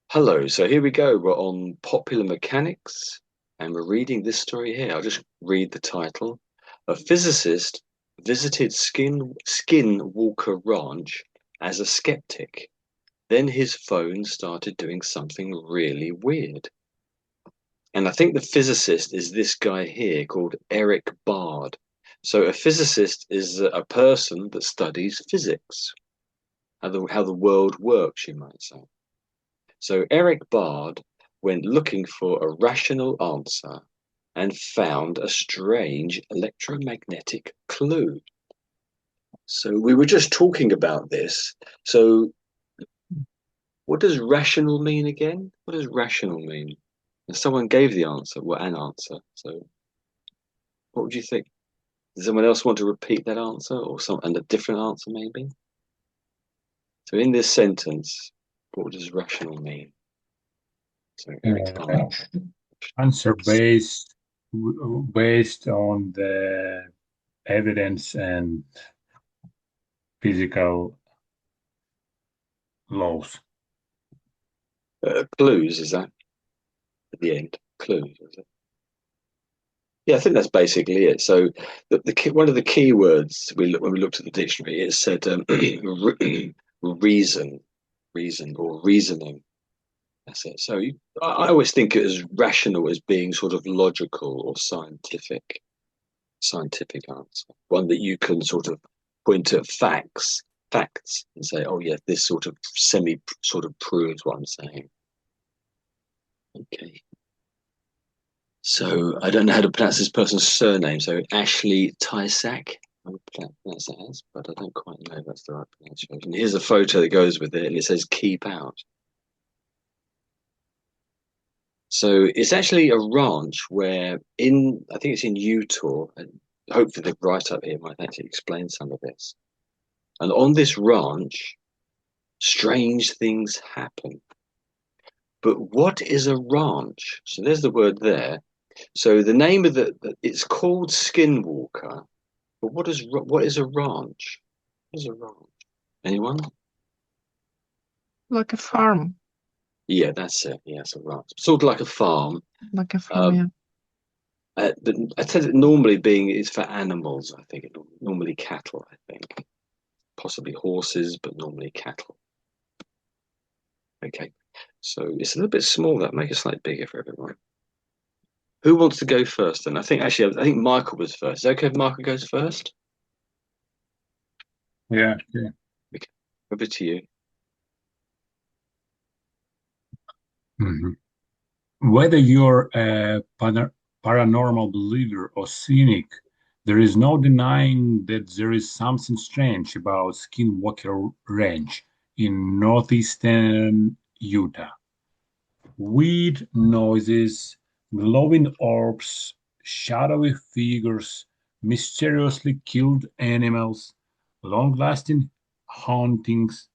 Hello, so here we go. We're on popular mechanics and we're reading this story here. I'll just read the title. A physicist visited Skinwalker Ranch as a skeptic. Then his phone started doing something really weird. And I think the physicist is this guy here called Eric Bard. So a physicist is a person that studies physics, how the world works, you might say. So Eric Bard went looking for a rational answer and found a strange electromagnetic clue. So we were just talking about this. So what does rational mean again? What does rational mean? And someone gave the answer, well, an answer. So what would you think? Does someone else want to repeat that answer or some and a different answer maybe? So in this sentence, what does rational mean? So Eric uh, Bard. answer based on the evidence and physical laws. Clues, is that at the end? Clues, is it? Yeah, I think that's basically it. So one of the key words when we looked at the dictionary, it said reason, reason or reasoning. That's it. So I always think it as rational as being sort of logical or scientific answer. One that you can sort of point at facts, and say, oh yeah, this sort of sort of proves what I'm saying. Okay. So I don't know how to pronounce this person's surname. So Ashley Tysiac, I would pronounce that as, but I don't quite know if that's the right pronunciation. Here's a photo that goes with it, and it says "Keep Out." So it's actually a ranch where I think it's in Utah, and hopefully the write up here might actually explain some of this. And on this ranch, strange things happen. But what is a ranch? So there's the word there. So the name of it's called Skinwalker. But what is a ranch? What is a ranch? Anyone? Like a farm, Yeah, that's it. Yeah, it's a ranch. Sort of like a farm. like a farm, Um, yeah. but I said it normally being is for animals. I think normally cattle. I think possibly horses, but normally cattle. Okay, so it's a little bit small. That make it slightly bigger for everyone. Who wants to go first? Then I think Michael was first. Is it okay if Michael goes first? Yeah, yeah. Okay, over to you. Mhm. Whether you're a paranormal believer or cynic, there is no denying that there is something strange about Skinwalker Ranch in northeastern Utah. Weird noises, glowing orbs, shadowy figures, mysteriously killed animals, long-lasting hauntings.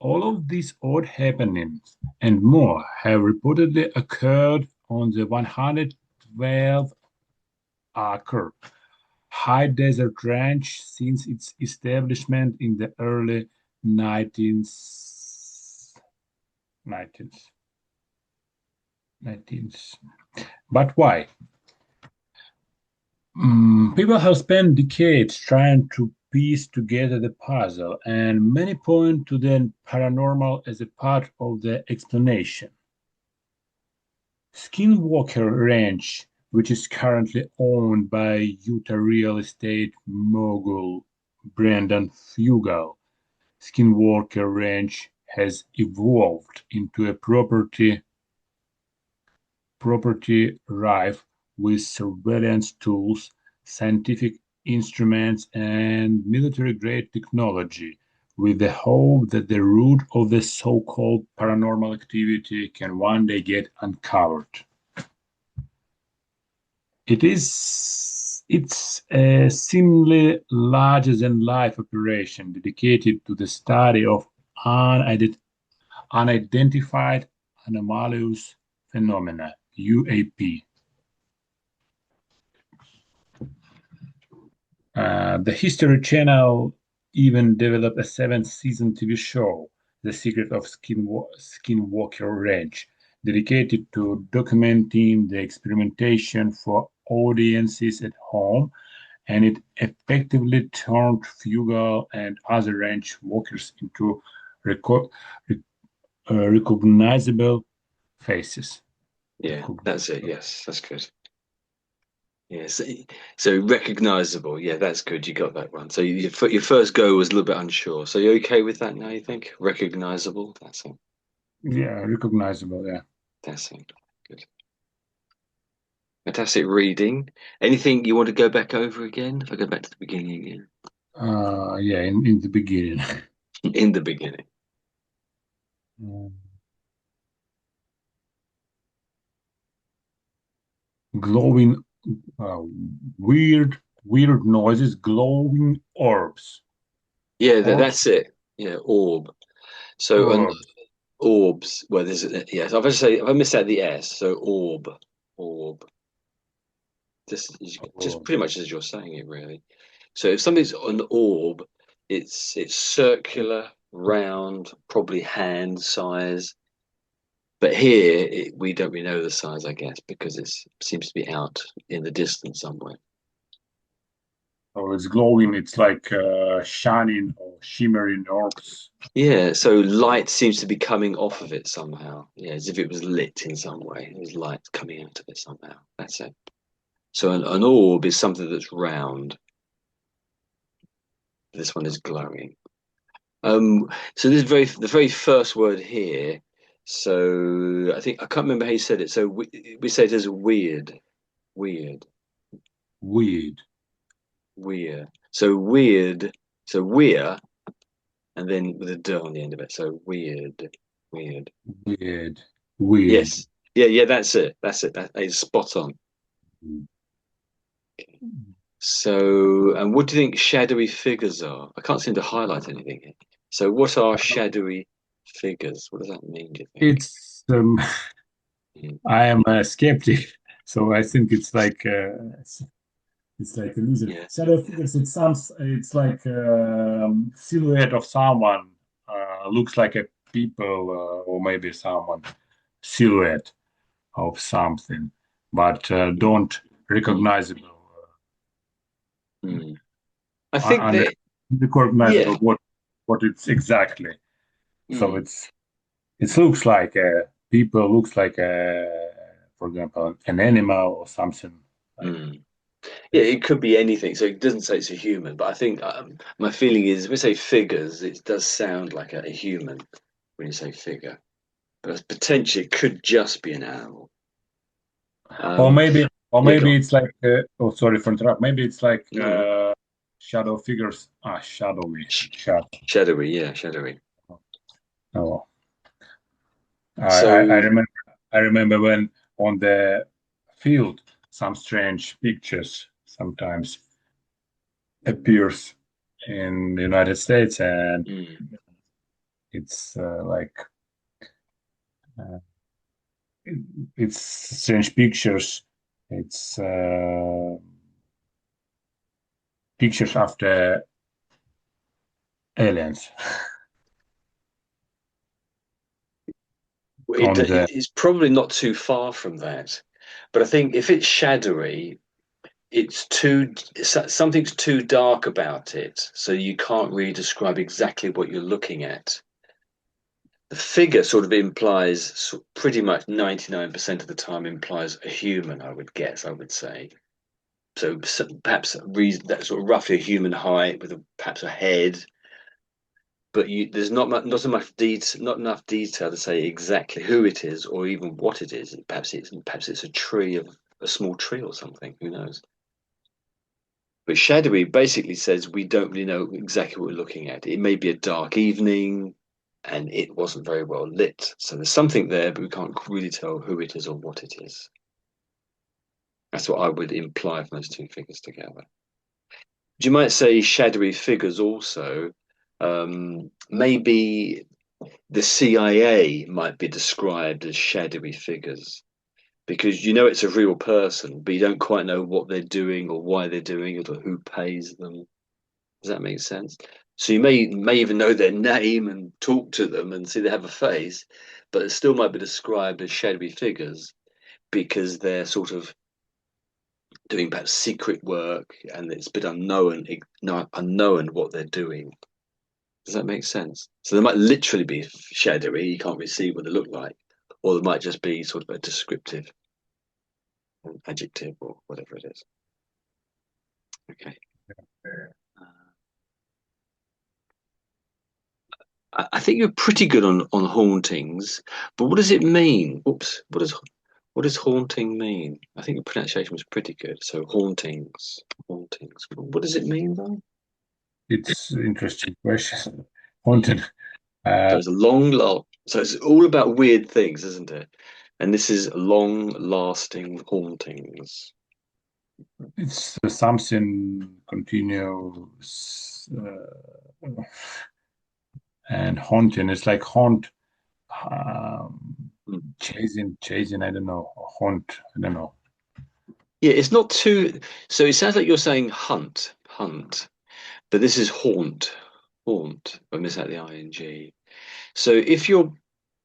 All of these odd happenings and more have reportedly occurred on the 112-acre high desert ranch since its establishment in the early 19th. 19th. But why? People have spent decades trying to piece together the puzzle, and many point to the paranormal as a part of the explanation. Skinwalker Ranch, which is currently owned by Utah real estate mogul Brandon Fugel, Skinwalker Ranch has evolved into a property rife with surveillance tools, scientific instruments, and military-grade technology, with the hope that the root of the so-called paranormal activity can one day get uncovered. It's a seemingly larger-than-life operation dedicated to the study of unidentified anomalous phenomena (UAP). The History Channel even developed a seventh season TV show The Secret of Skinwalker Ranch, dedicated to documenting the experimentation for audiences at home, and it effectively turned Fugal and other ranch walkers into reco rec recognizable faces. Yeah, that's it. Recognizable. Yes, that's good. Yes, so recognizable. Yeah, that's good. You got that one. So your first go was a little bit unsure. So you okay with that now, you think? Recognizable. That's it. Yeah, recognizable. Yeah. That's it. Good. Fantastic reading. Anything you want to go back over again? If I go back to the beginning again. Yeah, in the beginning. In the beginning. Mm. Glowing, uh, weird noises, glowing orbs. Yeah, Orbs, that's it. Yeah, orb. So an orbs, orbs. Well, there's yes. If I miss out the S, so orb. Just orbs. pretty much as you're saying it, really. So if something's an orb, it's circular, round, probably hand size. But here we don't really know the size, I guess, because it seems to be out in the distance somewhere. So it's glowing. It's like shining or shimmering orbs. Yeah, so light seems to be coming off of it somehow. Yeah, as if it was lit in some way. There's light coming out of it somehow. That's it. So an orb is something that's round. This one is glowing. So this the very first word here. So I think I can't remember how you said it. So we say it as weird, Weird, weird. So weird. So we're, and then with a d on the end of it. So weird. weird, weird. Yes, yeah. That's it. That's it. That is spot on. So, and what do you think shadowy figures are? I can't seem to highlight anything here. So, what are shadowy figures? What does that mean, do you think? It's Mm. I am a skeptic, so I think it's like an illusion. Yeah. Shadow figures. It's like silhouette of someone. Looks like a people or maybe someone silhouette of something, but Mm. don't Mm. recognizable Mm. I think un that, recognizable yeah. what it's exactly. So Mm. it looks like people looks like for example an animal or something like Mm. Yeah, this. it could be anything. So it doesn't say it's a human, but I think my feeling is if we say figures, it does sound like a human when you say figure, but potentially it could just be an animal. Or Um, maybe yeah, go on. it's like oh sorry for interrupt. Maybe it's like No, no. shadow figures. Shadowy. Sh Shadow. shadowy, yeah, shadowy. Oh, I So, remember. I remember when on the field some strange pictures sometimes appears in the United States, and mm, it's uh, it's strange pictures. It's pictures of the aliens on the it's probably not too far from that, but I think if it's shadowy, it's too something's too dark about it, so you can't really describe exactly what you're looking at. The figure sort of implies pretty much 99% of the time implies a human, I would guess, I would say. So perhaps a reason that's sort of roughly a human height with perhaps a head, but there's not so much not enough detail to say exactly who it is or even what it is. Perhaps it's a tree of a small tree or something. Who knows? But shadowy basically says we don't really know exactly what we're looking at. It may be a dark evening, and it wasn't very well lit. So there's something there, but we can't really tell who it is or what it is. That's what I would imply from those two figures together. You might say shadowy figures also. Maybe the CIA might be described as shadowy figures because you know it's a real person, but you don't quite know what they're doing or why they're doing it or who pays them. Does that make sense? So you may even know their name and talk to them and see they have a face, but it still might be described as shadowy figures because they're sort of doing perhaps secret work and it's a bit unknown what they're doing. Does that make sense? So they might literally be shadowy, you can't really see what they look like, or they might just be sort of a descriptive adjective or whatever it is. Okay. I think you're pretty good on hauntings, but what does it mean? Oops, what does haunting mean? I think your pronunciation was pretty good. So hauntings. What does it mean though? It's interesting question. Haunted. So Uh, it's a long, long. So it's all about weird things, isn't it? And this is long-lasting hauntings. it's something continuous and haunting. It's like haunt, Mm. chasing. I don't know. Haunt. I don't know. Yeah, it's not too. So it sounds like you're saying hunt, but this is haunt. I miss out the ing. So if you're,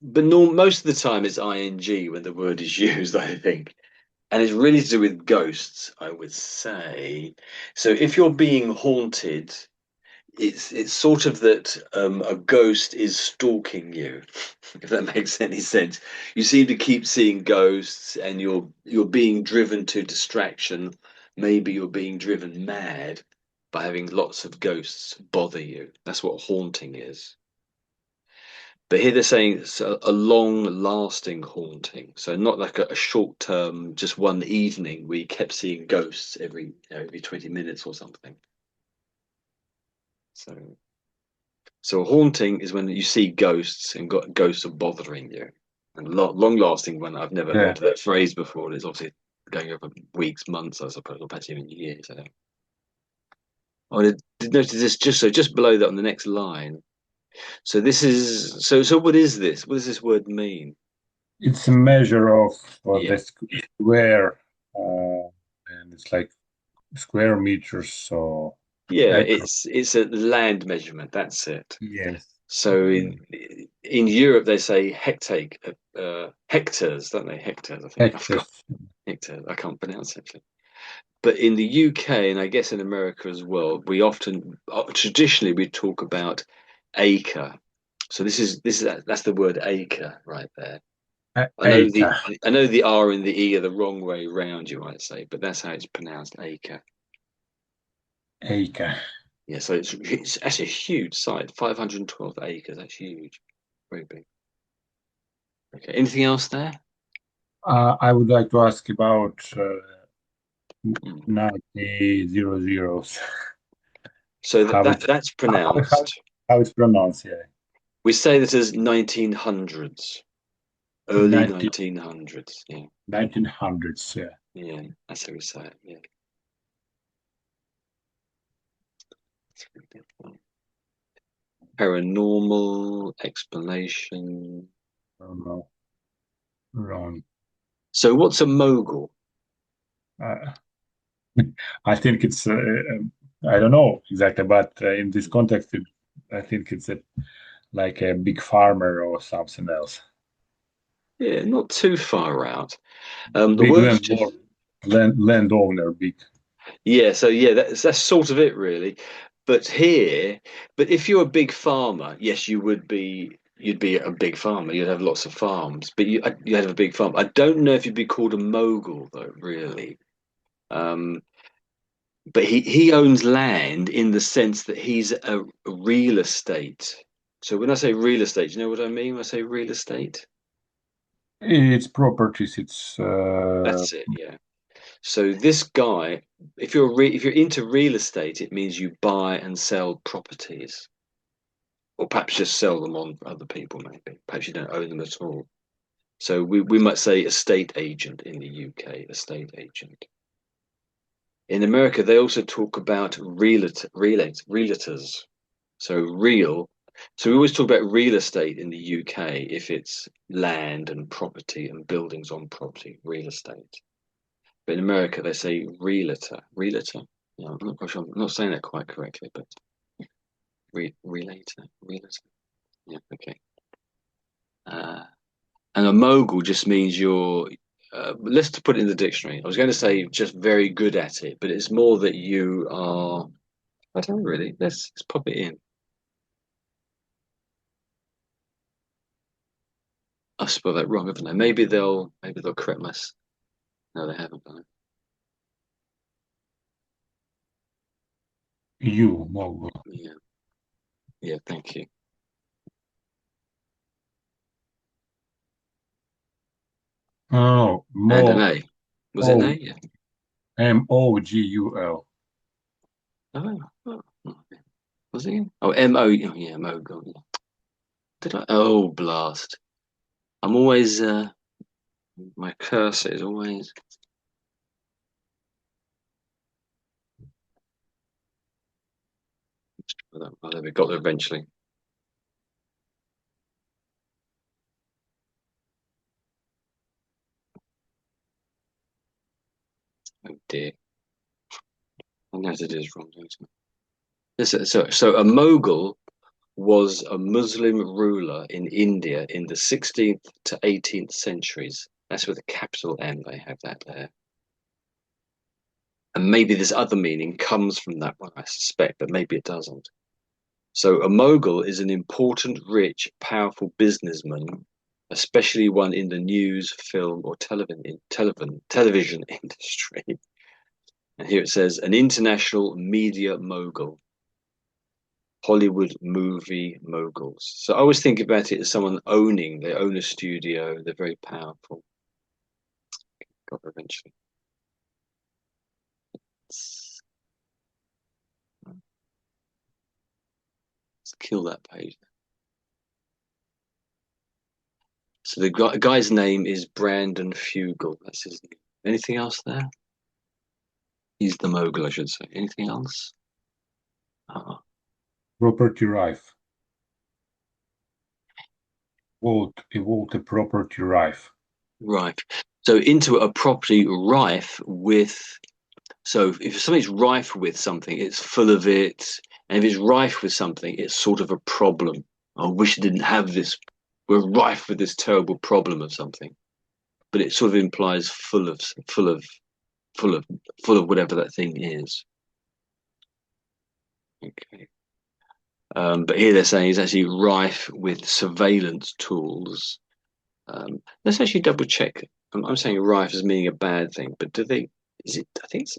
but no, most of the time it's ing when the word is used, I think. And it's really to do with ghosts, I would say. So if you're being haunted, it's sort of that a ghost is stalking you, if that makes any sense. You seem to keep seeing ghosts, and you're being driven to distraction. Maybe you're being driven mad by having lots of ghosts bother you. That's what haunting is. But here they're saying it's a long-lasting haunting, so not like a short-term, just one evening where you kept seeing ghosts every 20 minutes or something. So so a haunting is when you see ghosts and got ghosts are bothering you. And long-lasting one, I've never Yeah. heard that phrase before. It's obviously going over weeks, months, I suppose, or perhaps even years. I don't. Oh, I did notice this just below that on the next line. So this is so what is this? What does this word mean? It's a measure of the Yeah. square, uh, and it's like square meters, so Yeah, acre. it's a land measurement. That's it. Yes. So in Europe they say hectares, don't they? Hectares, I think. I forgot Hectares. hectares. I can't pronounce it actually. But in the UK and I guess in America as well, we often traditionally we talk about acre. So this is that's the word acre right there. Acre. I know the R and the E are the wrong way round, you might say, but that's how it's pronounced acre. Acre. Yeah, so it's actually a huge site, 512 acres. That's huge, very big. Okay, anything else there? I would like to ask about Mm. 90 zeros. So How it's that's how, how, pronounced. how it's pronounced, yeah. We say that as 1900s, early 90, 1900s. Yeah, 1900s, yeah. yeah, that's how we say it. Yeah. Paranormal explanation. I don't know. Wrong. So what's a mogul? Uh, I think it's, I don't know exactly, but in this context, I think it's like a big farmer or something else. Yeah, not too far out. The Big word, landowner, big. yeah. So yeah, that's sort of it, really. But here, but if you're a big farmer, yes, you would be. You'd be a big farmer. You'd have lots of farms, but you have a big farm. I don't know if you'd be called a mogul though, really. Um, but he owns land in the sense that he's a real estate. So when I say real estate, do you know what I mean when I say real estate? It's properties, it's That's it, yeah. So this guy, if you're into real estate, it means you buy and sell properties, or perhaps just sell them on for other people, maybe. Perhaps you don't own them at all. So we might say estate agent in the UK, estate agent. In America, they also talk about realtors. So real. So we always talk about real estate in the UK if it's land and property and buildings on property, real estate. But in America, they say realtor. Realtor? Yeah, I'm not quite sure. I'm not saying that quite correctly, but Relator. Relator. Yeah. Okay. Uh, and a mogul just means you're. Let's put it in the dictionary. I was going to say just very good at it, but it's more that you are. I don't know really. Let's pop it in. I spelled that wrong, haven't I? Maybe they'll correct us. No, they haven't done it. You, mogul. Yeah. Yeah. Thank you. Oh, And an A. Was it an A? O, Yeah. Mogul. Oh, was it? Oh, M-O. Oh, yeah, mogul. Yeah. Did I? Oh, blast. I'm always, my cursor is always. Oh, there we got there eventually. Oh dear. I know it is wrong, don't I? So a Mughal was a Muslim ruler in India in the 16th to 18th centuries. That's with a capital M, they have that there. And maybe this other meaning comes from that one, I suspect, but maybe it doesn't. So a mogul is an important, rich, powerful businessman, especially one in the news, film, or television industry. And here it says an international media mogul, Hollywood movie moguls. So I always think about it as someone they own a studio, they're very powerful. Got there eventually. Let's, let's kill that page. So the guy's name is Brandon Fugel. That's his name. Anything else there? He's the mogul, I should say. Anything else? Uh, Property rife. Evolved a property rife. rife. So into a property rife with. So if something's rife with something, it's full of it. And if it's rife with something, it's sort of a problem. I wish I didn't have this. We're rife with this terrible problem of something. But it sort of implies full of, full of whatever that thing is. Okay. But here they're saying it's actually rife with surveillance tools. Let's actually double check. I'm saying rife as meaning a bad thing, but do they? Is it? I think it's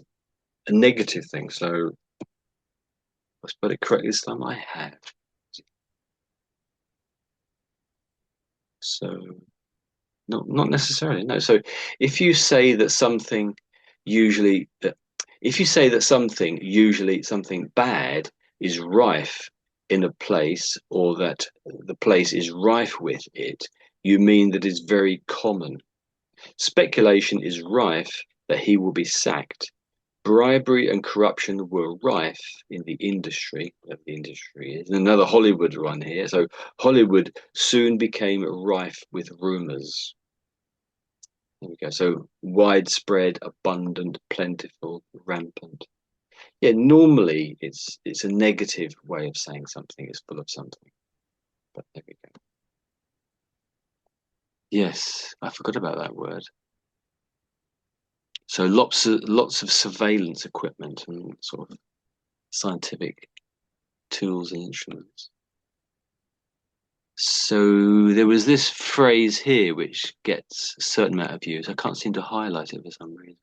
a negative thing. So I spelled it correctly this time. I have. So not necessarily. No. So if you say that something usually, if you say that something usually something bad is rife in a place, or that the place is rife with it, you mean that it's very common. Speculation is rife that he will be sacked. Bribery and corruption were rife in the industry, whatever the industry is. And another Hollywood one here. So Hollywood soon became rife with rumors. There we go. So widespread, abundant, plentiful, rampant. Yeah, normally it's a negative way of saying something. It's full of something. But there we go. Yes, I forgot about that word. So lots of surveillance equipment and sort of scientific tools and instruments. So there was this phrase here which gets a certain amount of views. I can't seem to highlight it for some reason.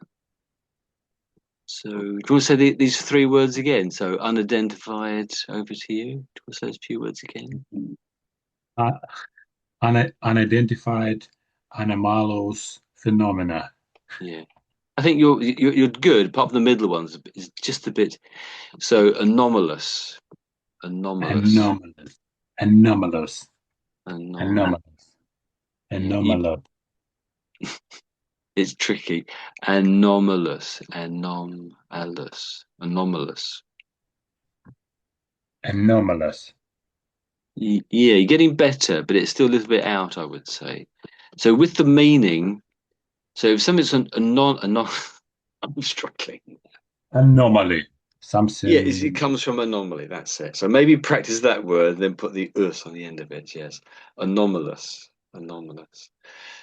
So do you want to say these three words again? So unidentified, over to you. Do you want to say those few words again? Uh, Unidentified anomalous phenomena. Yeah. I think you're good, apart from the middle ones, is just a bit. So anomalous, anomalous, Anomalous. Anomalous. anomalous. Anomalous. Yeah, you, Anomalous. it's tricky. Anomalous, anomalous, anomalous. Anomalous. Yeah, you're getting better, but it's still a little bit out, I would say. So with the meaning, so if something's a non, I'm struggling. Anomaly. Yeah, it something. comes from anomaly. That's it. So maybe practice that word, then put the us on the end of it. Yes, anomalous, anomalous.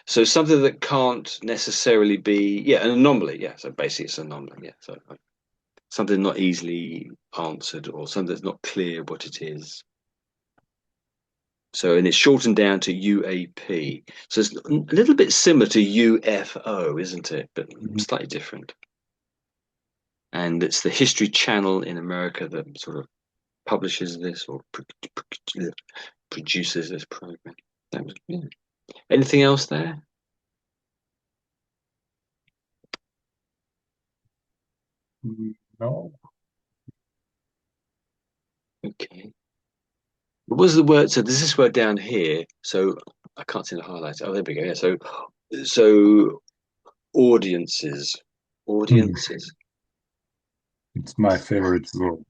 So something that can't necessarily be, yeah, an anomaly. Yeah. So basically, it's an anomaly. Yeah. So something not easily answered, or something that's not clear what it is. So, and it's shortened down to UAP. So it's a little bit similar to UFO, isn't it? But Mhm. slightly different. And it's the History Channel in America that sort of publishes this or produces this program. That was, yeah. Anything else there? No. Okay. What was the word? So there's this word down here. So I can't see the highlights. Oh, there we go. Yeah. So audiences, Mhm. audiences. It's my favorite word.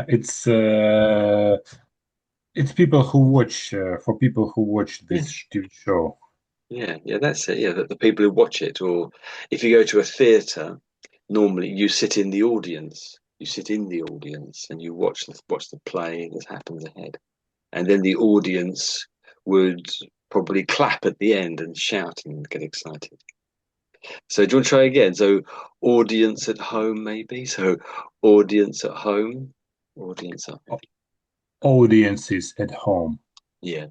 It's people who watch for people who watch Yeah. this TV show. Yeah. That's it. Yeah, the people who watch it, or if you go to a theatre, normally you sit in the audience. You sit in the audience and you watch the play that happens ahead, and then the audience would probably clap at the end and shout and get excited. So do you want to try again? So audience at home, maybe. So audience at home, audience at home. Audiences at home. Yeah,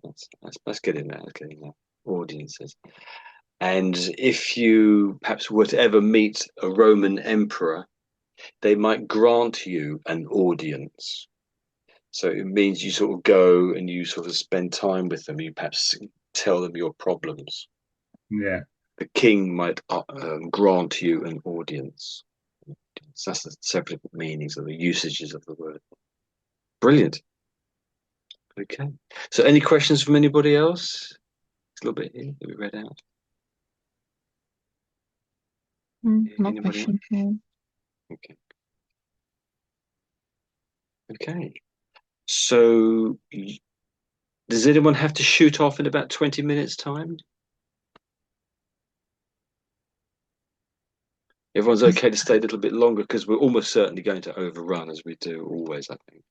that's good in there. That's good in there. Audiences. And if you perhaps were to ever meet a Roman emperor, they might grant you an audience. So it means you sort of go and you sort of spend time with them. You perhaps tell them your problems. Yeah. The king might grant you an audience. So that's the separate meanings of the usages of the word. Brilliant. Okay. So any questions from anybody else? A little bit here that we read out. No Anybody else? question. No. Okay. Okay. So does anyone have to shoot off in about 20 minutes time? Everyone's okay to stay a little bit longer because we're almost certainly going to overrun as we do always, I think.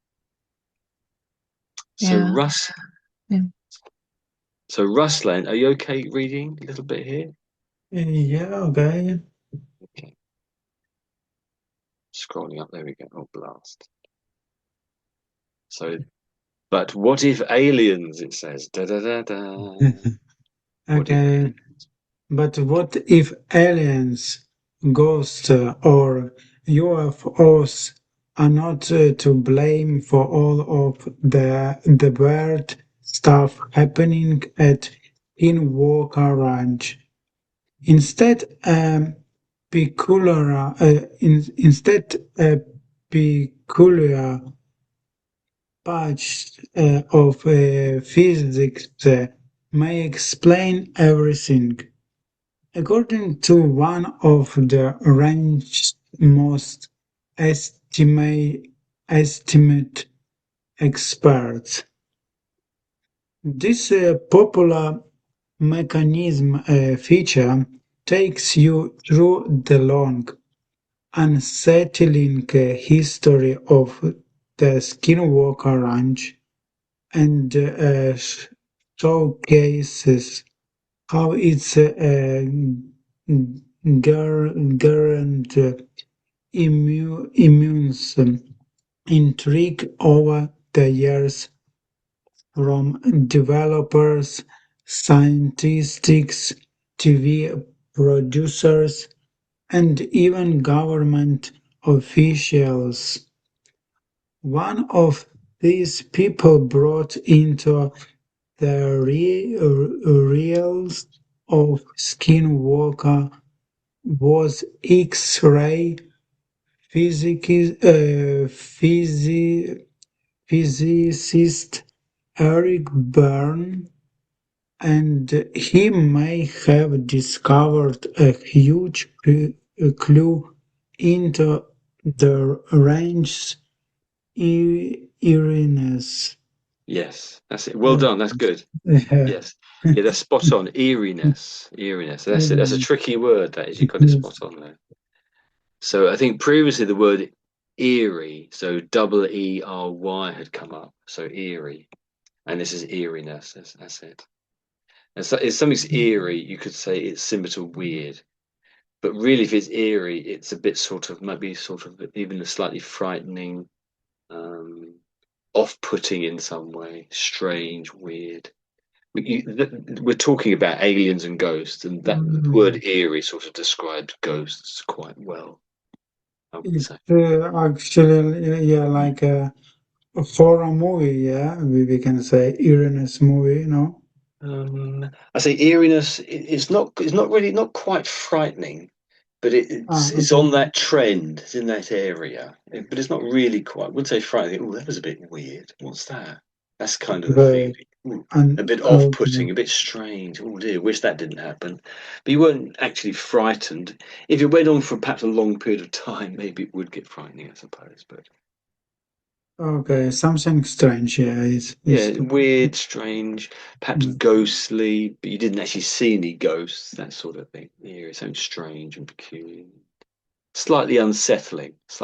So Yeah. Russ, Yeah. so Ruslan, are you okay reading a little bit here? Yeah, okay. Okay. Scrolling up, there we go. Oh, blast. So, but what if aliens? It says. Da da da da. What if Okay. But what if aliens, ghosts, or UFOs are not to blame for all of the weird stuff happening at Skinwalker Ranch? Instead, a peculiar patch of physics may explain everything. According to one of the range's most estimate experts, this popular mechanism feature takes you through the long, unsettling history of the Skinwalker Ranch and showcases how its current immunes intrigue over the years from developers, scientists, TV producers, and even government officials. One of these people brought into the reals of Skinwalker was X-ray physicist Eric Byrne, and he may have discovered a huge clue into the range's eeriness. Yes, that's it. Well done. That's good. Yes. Yeah, that's spot on. Eeriness. Eeriness. That's it. That's a tricky word, that is. You got it spot on there. So I think previously the word eerie, so EERY had come up. So eerie. And this is eeriness, that's it. And so if something's eerie, you could say it's similar to weird. But really, if it's eerie, it's a bit sort of, might be sort of even a slightly frightening, um, off-putting in some way, strange, weird. We're talking about aliens and ghosts, and that word eerie sort of describes ghosts quite well, I would It's say. actually, yeah, like a horror movie, yeah, we can say Uranus movie, no? I say eeriness. It's not really not quite frightening, but Ah, it's okay. on that trend. It's in that area, but it's not really quite. I wouldn't say frightening. Oh, that was a bit weird. What's that? That's kind of the Very, feeling. Ooh, a and bit okay. off-putting, a bit strange. Oh dear, wish that didn't happen. But you weren't actually frightened. If it went on for perhaps a long period of time, maybe it would get frightening, I suppose. But Okay, something strange, yeah, is yeah, weird, strange, perhaps ghostly, but you didn't actually see any ghosts, that sort of thing. Yeah, it sounds strange and peculiar. Slightly unsettling, if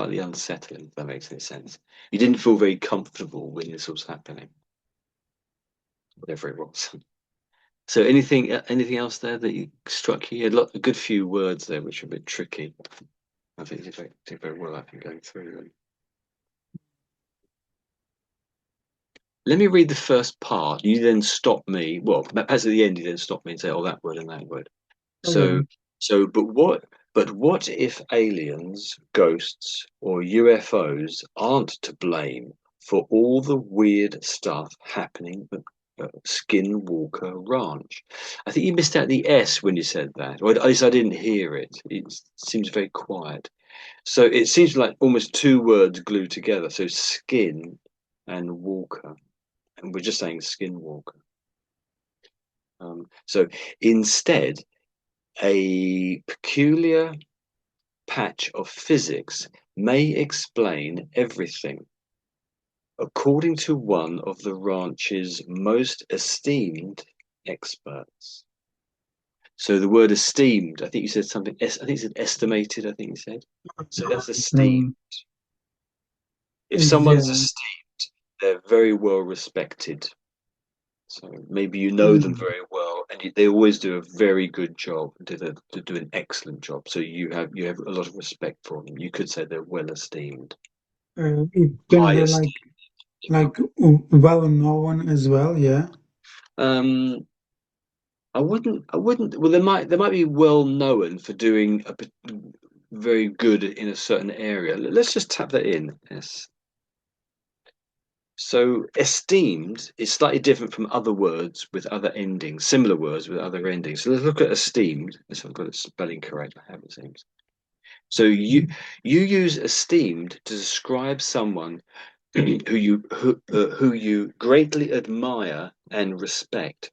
that makes any sense. You didn't feel very comfortable when this was happening, whatever it was. So anything else there that you struck you? You had a good few words there, which are a bit tricky. I think you did very well, I think, going through them. Let me read the first part. You then stop me. Well, perhaps at the end, you then stop me and say, "Oh, that word and that word." So, okay. but what if aliens, ghosts, or UFOs aren't to blame for all the weird stuff happening at Skinwalker Ranch? I think you missed out the S when you said that, or at least I didn't hear it. It seems very quiet. So it seems like almost two words glued together. So skin and walker, and we're just saying Skinwalker. So instead, a peculiar patch of physics may explain everything, according to one of the ranch's most esteemed experts. So the word esteemed, I think you said something, I think you said estimated, I think you said. So that's esteemed. Um, If someone's yeah. esteemed, they're very well respected. So maybe you know them Mm. very well, and they always do a very good job. Do an excellent job. So you have a lot of respect for them. You could say they're well esteemed, It can high be esteemed. like well known as well, yeah. Um, I wouldn't. Well, they might be well known for doing very good in a certain area. Let's just tap that in. Yes. So esteemed is slightly different from other words with other endings, similar words with other endings. So let's look at esteemed. If I've got the spelling correct, I have it seems. So you use esteemed to describe someone who you greatly admire and respect.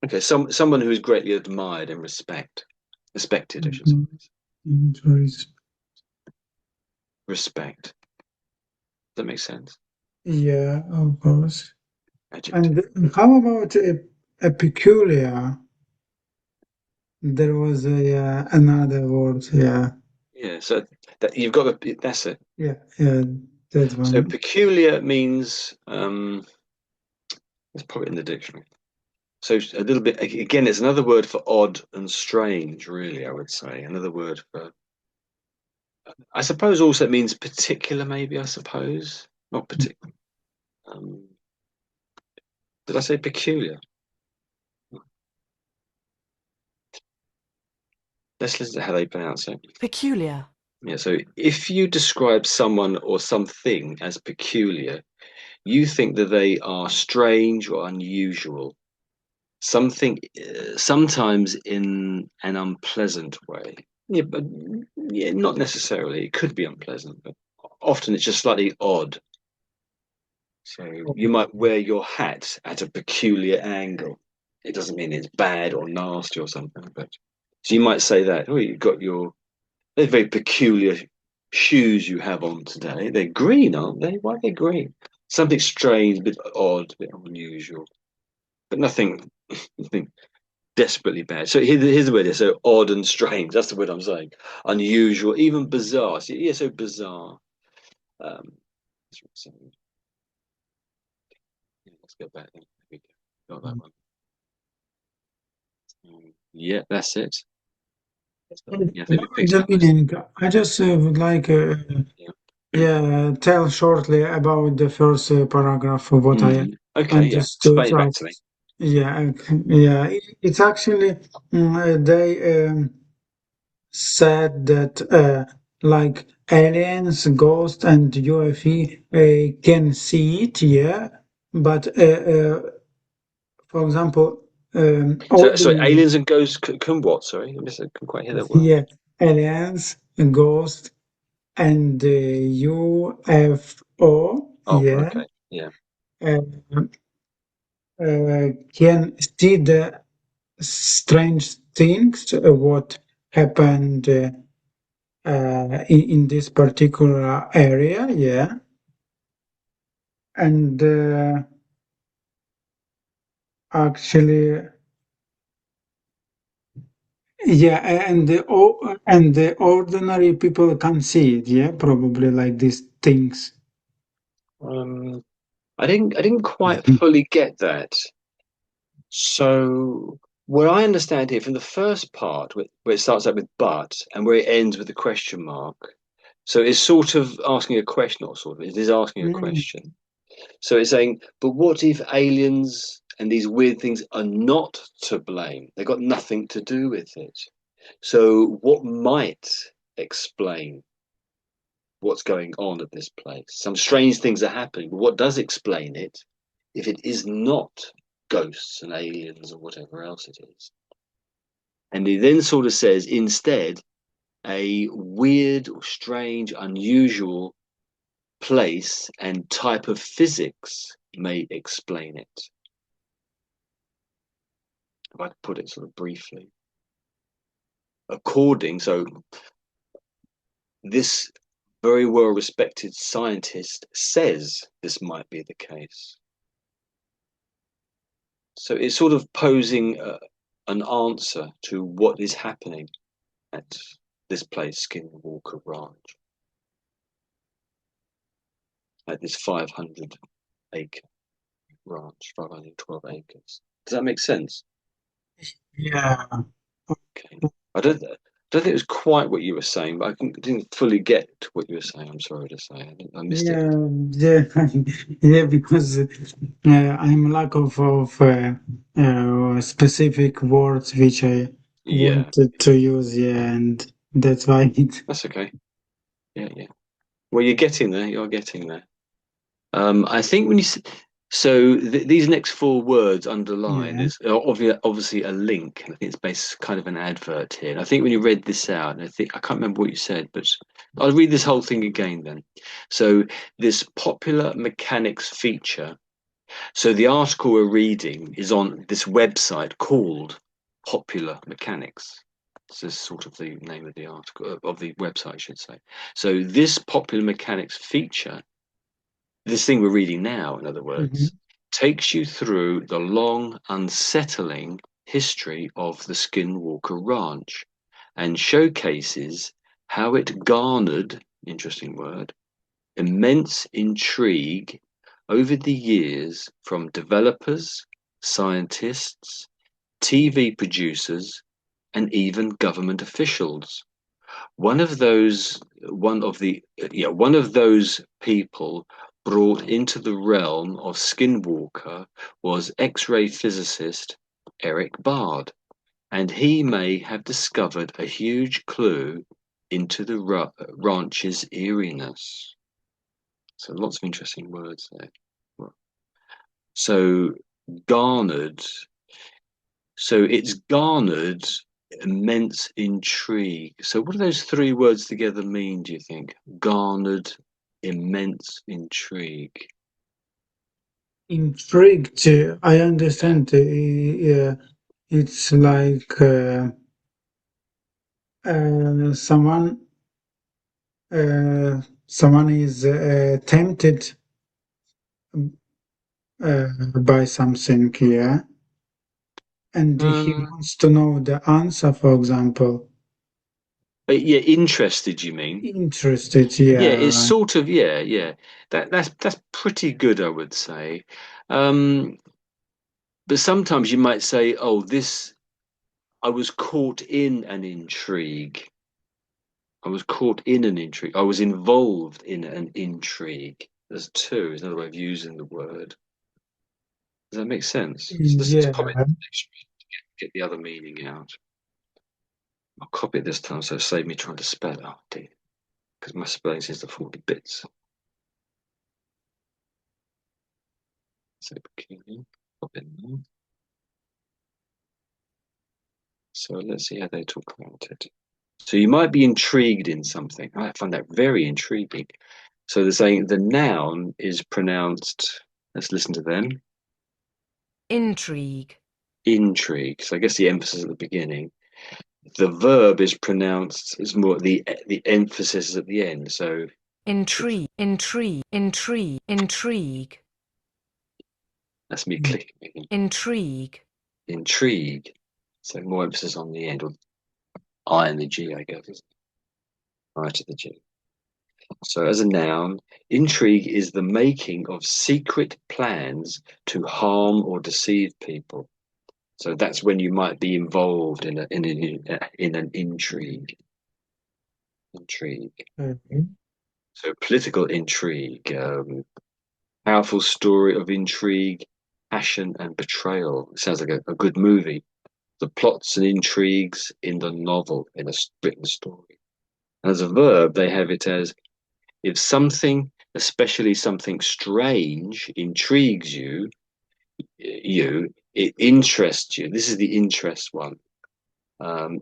Okay, someone who is greatly admired and respected, I should say. Mhm. Injuries. Respect. That makes sense. Yeah, of course. Adjective. And how about a peculiar? There was another word, yeah. Yeah. So that you've got that's it. Yeah, yeah, that So one. peculiar means let's put it in the dictionary. So a little bit again, it's another word for odd and strange, really, I would say. Another word for I suppose also it means particular, maybe, I suppose. Not particular. Um, did I say peculiar? Let's listen to how they pronounce it. Peculiar. Yeah, so if you describe someone or something as peculiar, you think that they are strange or unusual, something sometimes in an unpleasant way. Yeah, but yeah, not necessarily. It could be unpleasant, but often it's just slightly odd. So you might wear your hat at a peculiar angle. It doesn't mean it's bad or nasty or something, but so you might say that, oh, you've got they're very peculiar shoes you have on today. They're green, aren't they? Why are they green? Something strange, a bit odd, a bit unusual, but nothing Desperately bad. So here's the word. So odd and strange. That's the word I'm saying. Unusual, even bizarre. So, yeah, so bizarre. Um, so, yeah, let's go back then. There we go. Got that one. Yeah, that's it. Yeah, I think we fixed The it. meaning, I just would like, Yeah. tell shortly about the first paragraph of what I Okay, yeah. understood. Explain it back to me. Yeah, it's actually they said that like aliens, ghosts, and UFE can see it, yeah, but for example, So ordinary, aliens and ghosts can what? Sorry, I couldn't quite hear that word. yeah, aliens, ghosts, and UFO, Oh, yeah, okay. Yeah. uh, can see the strange things what happened in this particular area, yeah, and actually, yeah, and the ordinary people can see it, yeah, probably like these things. Um, I didn't quite fully get that. So what I understand here from the first part, where it starts out with but and where it ends with a question mark. So it's sort of asking a question, or sort of, it is asking a Mm, question. So it's saying, but what if aliens and these weird things are not to blame? They've got nothing to do with it. So what might explain what's going on at this place? Some strange things are happening, but what does explain it if it is not ghosts and aliens or whatever else it is? And he then sort of says, instead, a weird, strange, unusual place and type of physics may explain it. If I could put it sort of briefly. So this very well respected scientist says this might be the case. So it's sort of posing an answer to what is happening at this place, Skinwalker Ranch, at this 500-acre ranch, 512 acres. Does that make sense? yeah, Okay. I don't think it was quite what you were saying, but didn't fully get what you were saying. I'm sorry to say. I missed it. yeah, yeah, because I'm lack of specific words which I Yeah, wanted to use, yeah, and that's why it, that's okay. Yeah, yeah. Well, you're getting there. You're getting there. I think when so these next four words underlined yeah. is obviously a link. I think it's based kind of an advert here. And I think when you read this out, and I can't remember what you said, but I'll read this whole thing again then. So this popular mechanics feature. So the article we're reading is on this website called Popular Mechanics. This is sort of the name of the article of the website, I should say. So this Popular Mechanics feature, this thing we're reading now, in other Hmm. words, takes you through the long, unsettling history of the Skinwalker Ranch and showcases how it garnered, interesting word, immense intrigue over the years from developers, scientists, TV producers, and even government officials. One of those people brought into the realm of Skinwalker was X-ray physicist Eric Bard, and he may have discovered a huge clue into the ranch's eeriness. So lots of interesting words there. So garnered. So it's garnered immense intrigue. So what do those three words together mean, do you think? Garnered immense intrigue. Intrigued. I Yeah. understand. It's like someone someone is tempted by something. Yeah. and he wants to know the answer, for example. Yeah, interested, you mean? Interested, Yeah, yeah, it's right. sort of, yeah. That's pretty good, I would say. Um, but sometimes you might say, oh, this I was caught in an intrigue. I was caught in an intrigue. I was involved in an intrigue. There's two, is another way of using the word. Does that make sense? So let's pop it Yeah, in the dictionary to get the other meaning out. I'll copy it this time so save me trying to spell it. Oh, dear. Because my spelling seems to 40 bits. So peculiar. Pop it in there. So let's see how they talk about it. So you might be intrigued in something. I find that very intriguing. So they're saying the noun is pronounced, let's listen to them, intrigue, intrigue. So I guess the emphasis at the beginning. The verb is pronounced, is more the emphasis is at the end. So intrigue, intrigue, intrigue, intrigue, that's me clicking. intrigue, Intrigue. So more emphasis on the end, or I and the G, I guess, isn't it? I to the G. So as a noun, intrigue is the making of secret plans to harm or deceive people. So that's when you might be involved in an intrigue. Intrigue. okay. So political intrigue, powerful story of intrigue, passion, and betrayal. It sounds like a good movie. The plots and intrigues in the novel, in a written story. As a verb, they have it as if something, especially something strange, intrigues it interests you. This is the interest one. And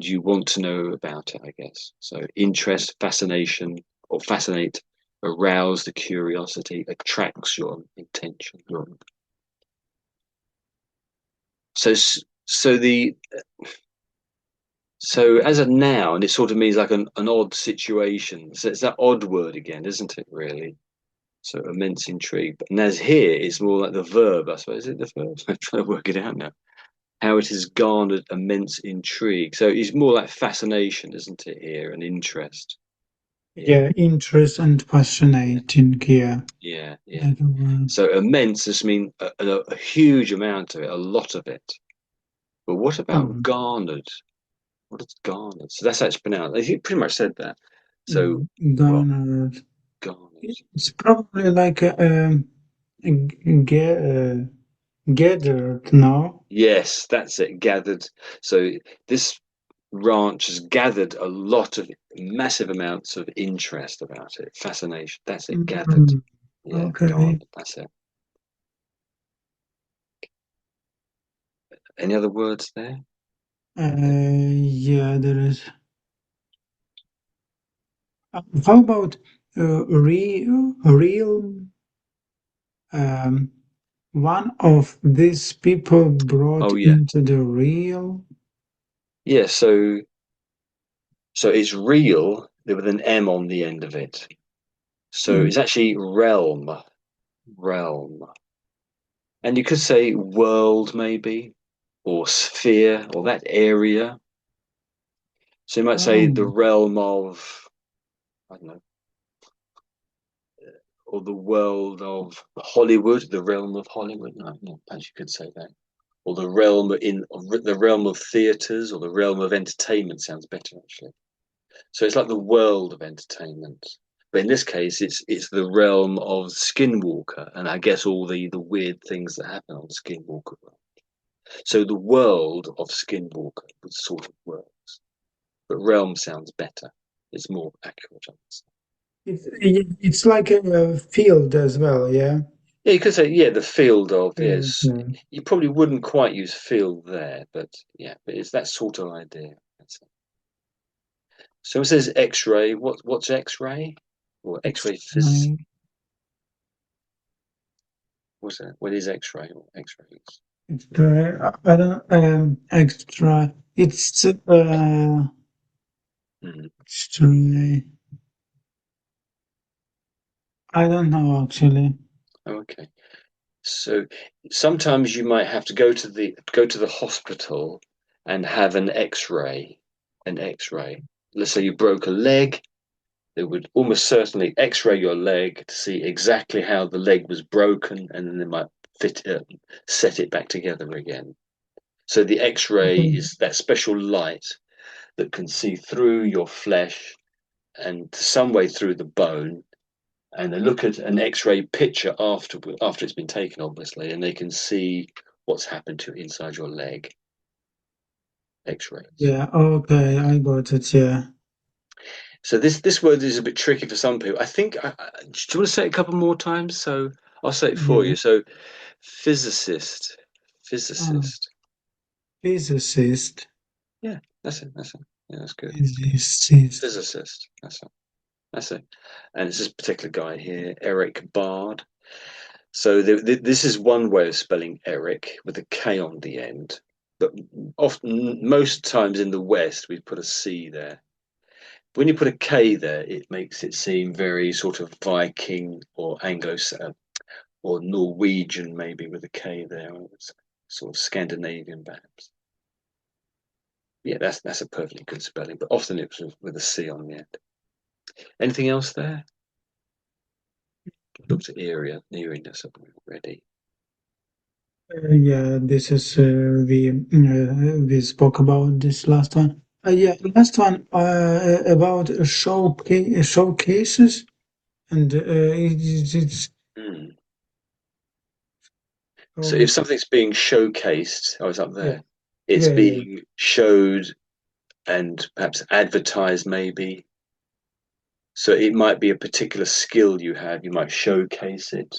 you want to know about it, I guess. So interest, fascination, or fascinate, arouse the curiosity, attracts your intention. So so the so as a noun, it sort of means like an odd situation. So it's that odd word again, isn't it? Really. So immense intrigue. But and as here, it's more like the verb, I suppose. Is it the verb? I'm trying to work it out now. How it has garnered immense intrigue. So it's more like fascination, isn't it, here, and interest. Yeah, interest and fascinating, yeah. Yeah. That word. So immense just means a huge amount of it, a lot of it. But what about garnered? What is garnered? So that's how it's pronounced. You pretty much said that. So, well, Garnered. garnered. It's probably like gathered, no? Yes, that's it, gathered. So this ranch has gathered a lot of massive amounts of interest about it, fascination. That's it, gathered. Mm, Yeah, okay. garnered. That's it. Any other words there? Yeah, there is. How about real? Um, one of these people brought Oh yeah, into the real. yeah. So it's real with an M on the end of it. So Mm, it's actually realm, and you could say world maybe, or sphere, or that area. So you might say the oh, realm of, I don't know, or the world of Hollywood, the realm of Hollywood. No, perhaps you could say that. Or the realm of theatres, or the realm of entertainment sounds better actually. So it's like the world of entertainment. But in this case, it's the realm of Skinwalker, and I guess all the weird things that happen on Skinwalker. So the world of Skinwalker would sort of works, but realm sounds better. It's more accurate. I would say. it's like a field as well, yeah. Yeah, you could say yeah, the field of Yeah, yes. yeah. You probably wouldn't quite use field there, but yeah, but it's that sort of idea. That's it. So it says X-ray. What's X-ray? Or It's X-ray phys? like What's that? What is X-ray or X-rays? extra. I don't extra. It's Mm. extra. I don't know actually. Okay. So sometimes you might have to go to the hospital and have an X-ray. An X-ray. Let's say you broke a leg, they would almost certainly X-ray your leg to see exactly how the leg was broken, and then they might set it back together again. So the X-ray Okay. is that special light that can see through your flesh and some way through the bone. And they look at an X-ray picture after it's been taken, obviously, and they can see what's happened to inside your leg. X-rays. Yeah, okay, I got it, yeah. So this word is a bit tricky for some people. I think. Do you want to say it a couple more times? So I'll say it for Yeah. you. So physicist, Ah, physicist. physicist. Yeah, that's it. That's it. Yeah, that's good. Physicist. Physicist. That's it. That's it. And it's this particular guy here, Eric Bard. So this is one way of spelling Eric with a K on the end. But often, most times in the West, we put a C there. When you put a K there, it makes it seem very sort of Viking or Anglo or Norwegian, maybe with a K there, or sort of Scandinavian, perhaps. Yeah, that's a perfectly good spelling, but often it's with a C on the end. Anything else there? Looked at eeriness already. Yeah, this is we spoke about this last one. Yeah, last one about showcases, and it's Hmm. So if um, something's being showcased, I was up yeah, there, it's yeah, yeah. being showed and perhaps advertised, maybe. So it might be a particular skill you have, you might showcase it.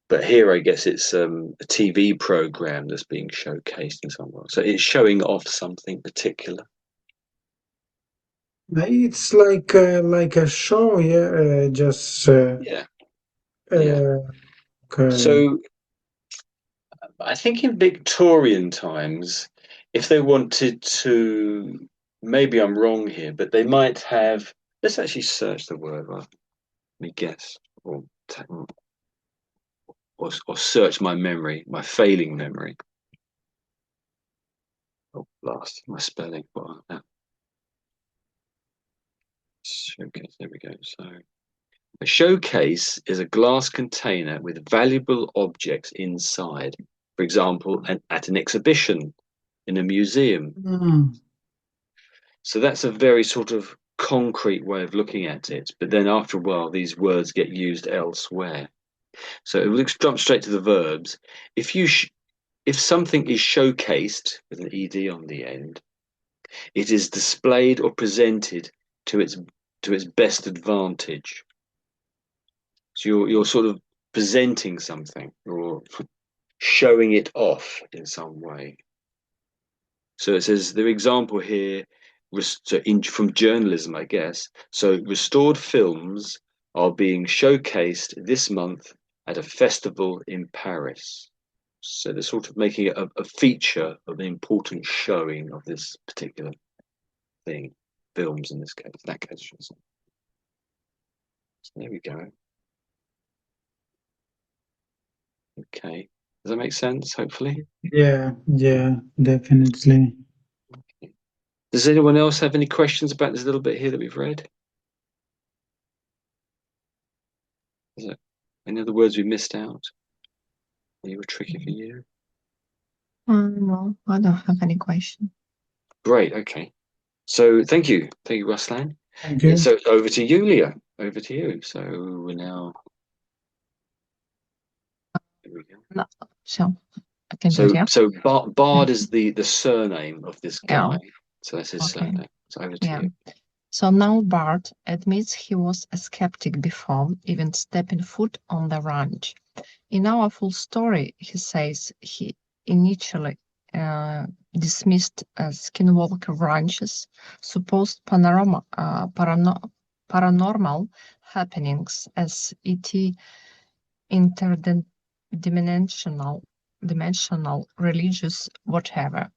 But here, I guess it's a TV program that's being showcased in some way. So it's showing off something particular. It's like a show, yeah. Just Yeah, yeah. uh, okay. So I think in Victorian times, if they wanted to, maybe I'm wrong here, but they might have. Let's actually search the word. Let me guess, or search my memory, my failing memory. Oh, blast, my spelling. Well, showcase. There we go. So a showcase is a glass container with valuable objects inside. For example, at an exhibition in a museum. Mm. So that's a very sort of concrete way of looking at it. But then after a while, these words get used elsewhere. So we'll jump straight to the verbs. If something is showcased with an ed on the end, it is displayed or presented to its best advantage. So you're sort of presenting something or showing it off in some way. So it says the example here from journalism, I guess. So restored films are being showcased this month at a festival in Paris. So they're sort of making it a feature of an important showing of this particular thing, films in this case, that case. So there we go. Okay. Does that make sense? Hopefully. Yeah, yeah, definitely. Does anyone else have any questions about this little bit here that we've read? Is there any other words we missed out? They were tricky for you. No, I don't have any question. Great. Okay. So thank you, Ruslan. Thank you. So over to you, Leah. Over to you. So we're now. Here we go. No, so I can do it, yeah? So Bard is the surname of this Yeah, guy. So that's his okay. surname. So over to Yeah. you. So now Bart admits he was a skeptic before even stepping foot on the ranch. In our full story, he says he initially dismissed Skinwalker Ranch's supposed paranormal happenings as ET interdimensional, religious, whatever.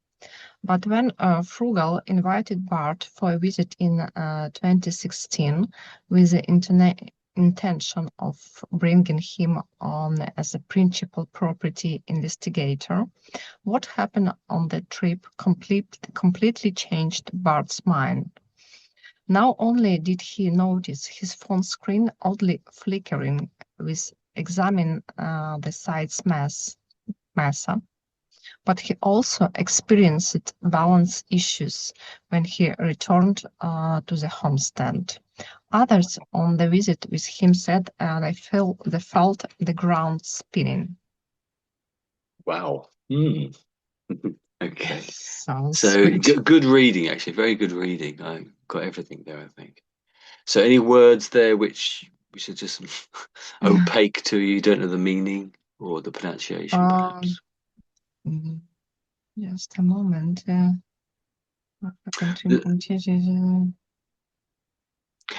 But when Frugal invited Bart for a visit in 2016 with the intention of bringing him on as a principal property investigator. What happened on that trip completely changed Bart's mind. Not only did he notice his phone screen oddly flickering with examining the site's massa, but he also experienced balance issues when he returned to the homestead. Others on the visit with him said they felt the ground spinning. Wow. Okay. Sounds So strange. good reading, actually. Very good reading. I got everything there, I think. So any words there which are just opaque to you, don't know the meaning or the pronunciation, perhaps? Just a moment.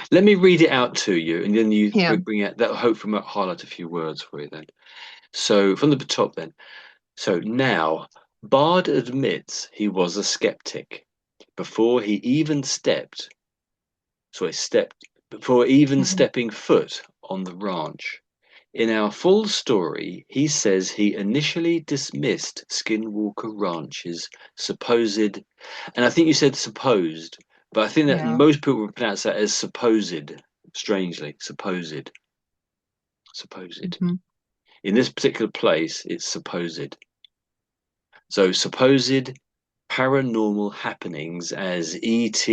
Let me read it out to you, and then you Yeah. bring out that. Hopefully, might highlight a few words for you then. So from the top, then. So now, Bard admits he was a skeptic before he even stepping foot on the ranch. In our full story, he says he initially dismissed Skinwalker Ranch's supposed, and I think you said supposed, but I think that Yeah. most people would pronounce that as supposed, strangely, supposed. Mhm. In this particular place, it's supposed. So supposed paranormal happenings as ET,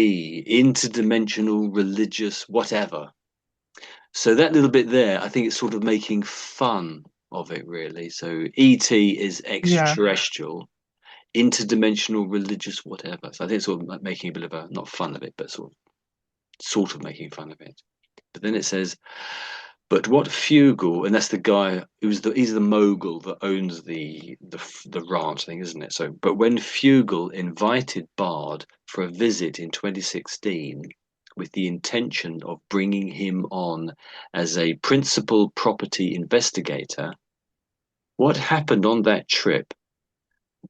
interdimensional, religious, whatever. So that little bit there, I think it's sort of making fun of it, really. So ET is Yeah. extraterrestrial, interdimensional, religious, whatever. So I think it's sort of like making a bit of a, not fun of it, but sort of making fun of it. But then it says, but what Fugel, and that's the guy he's the mogul that owns the ranch thing, isn't it? So, but when Fugel invited Bard for a visit in 2016 with the intention of bringing him on as a principal property investigator, what happened on that trip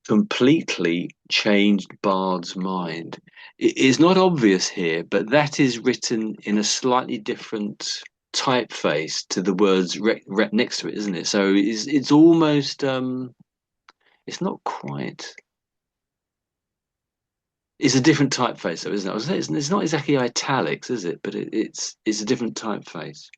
completely changed Bard's mind. It is not obvious here, but that is written in a slightly different typeface to the words next to it, isn't it? So it's almost it's not quite. It's a different typeface, though, isn't it? It's not exactly italics, is it? But it's a different typeface.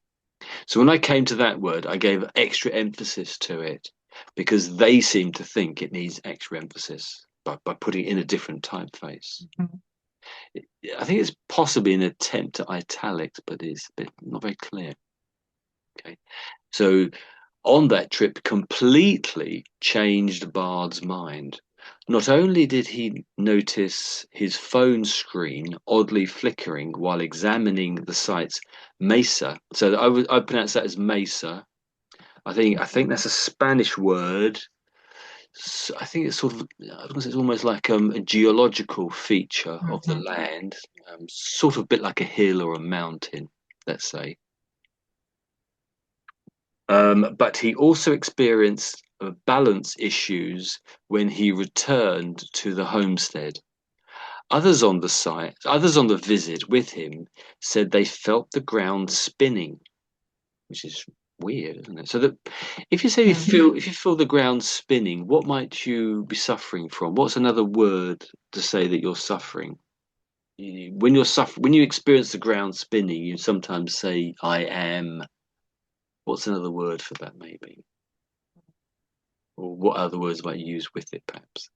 So when I came to that word, I gave extra emphasis to it because they seem to think it needs extra emphasis by putting it in a different typeface. Mhm. I think it's possibly an attempt at italics, but it's not very clear. Okay, so on that trip, completely changed Bard's mind. Not only did he notice his phone screen oddly flickering while examining the site's mesa, so I pronounce that as mesa. I think that's a Spanish word. I think it's sort of, I was gonna say it's almost like a geological feature of the land, sort of a bit like a hill or a mountain, let's say. But he also experienced balance issues when he returned to the homestead. Others on the visit with him said they felt the ground spinning, which is weird, isn't it? So that if you say if you feel the ground spinning, what might you be suffering from? What's another word to say that you're suffering? When you experience the ground spinning, you sometimes say I am. What's another word for that, maybe? Or what other words might you use with it, perhaps?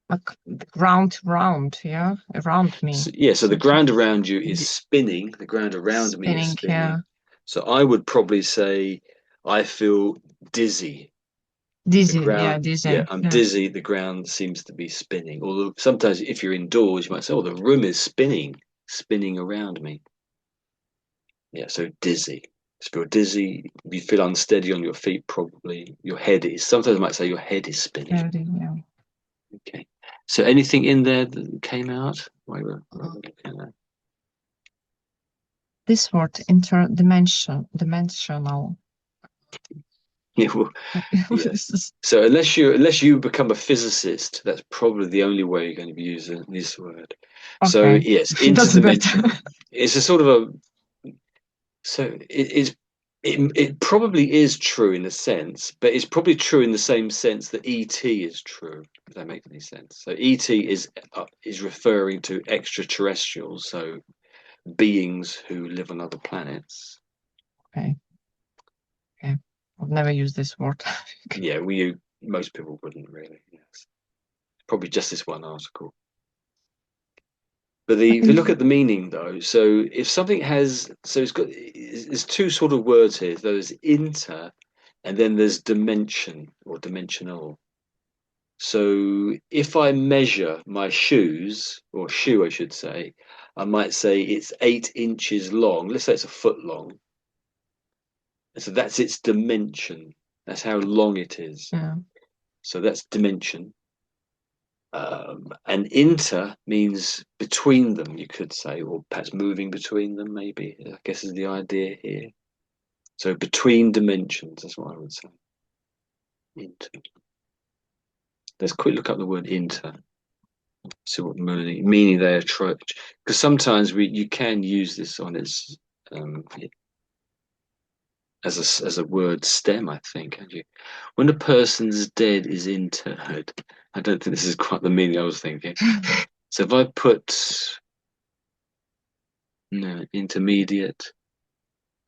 Like the ground round, yeah, around me. So the ground around you is spinning. The ground around me is Spinning, spinning. yeah. So I would probably say I feel dizzy. Dizzy, Yeah, dizzy. I'm dizzy. The ground seems to be spinning. Although sometimes if you're indoors, you might say, "Oh, the room is spinning around me." Yeah, so dizzy. Just feel dizzy. You feel unsteady on your feet, probably. Your head is. Sometimes I might say your head is spinning. Yeah. Okay. So anything in there that came out? This word dimensional. Yeah, well, yes. So unless you become a physicist, that's probably the only way you're going to be using this word. Okay. So yes, That's better. interdimensional. It's a sort of a So it probably is true in a sense, but it's probably true in the same sense that ET is true, if that makes any sense. So ET is referring to extraterrestrials, so beings who live on other planets. Okay. Okay. I've never used this word. Yeah, most people wouldn't really. Yes. Probably just this one article. But if you look at the meaning though, so if something has, so there's two sort of words here. There's inter, and then there's dimension or dimensional. So if I measure my shoes, or shoe, I should say, I might say it's 8 inches long. Let's say it's a foot long. So that's its dimension. That's how long it is. Yeah. So that's dimension. And inter means between them, you could say, or perhaps moving between them, maybe, I guess is the idea here. So between dimensions, that's what I would say. Inter. Let's quick look up the word inter. See what meaning they attract. Because sometimes you can use this on its as a word stem, I think, can't you? When a person's dead is interred. I don't think this is quite the meaning I was thinking. So if I put intermediate.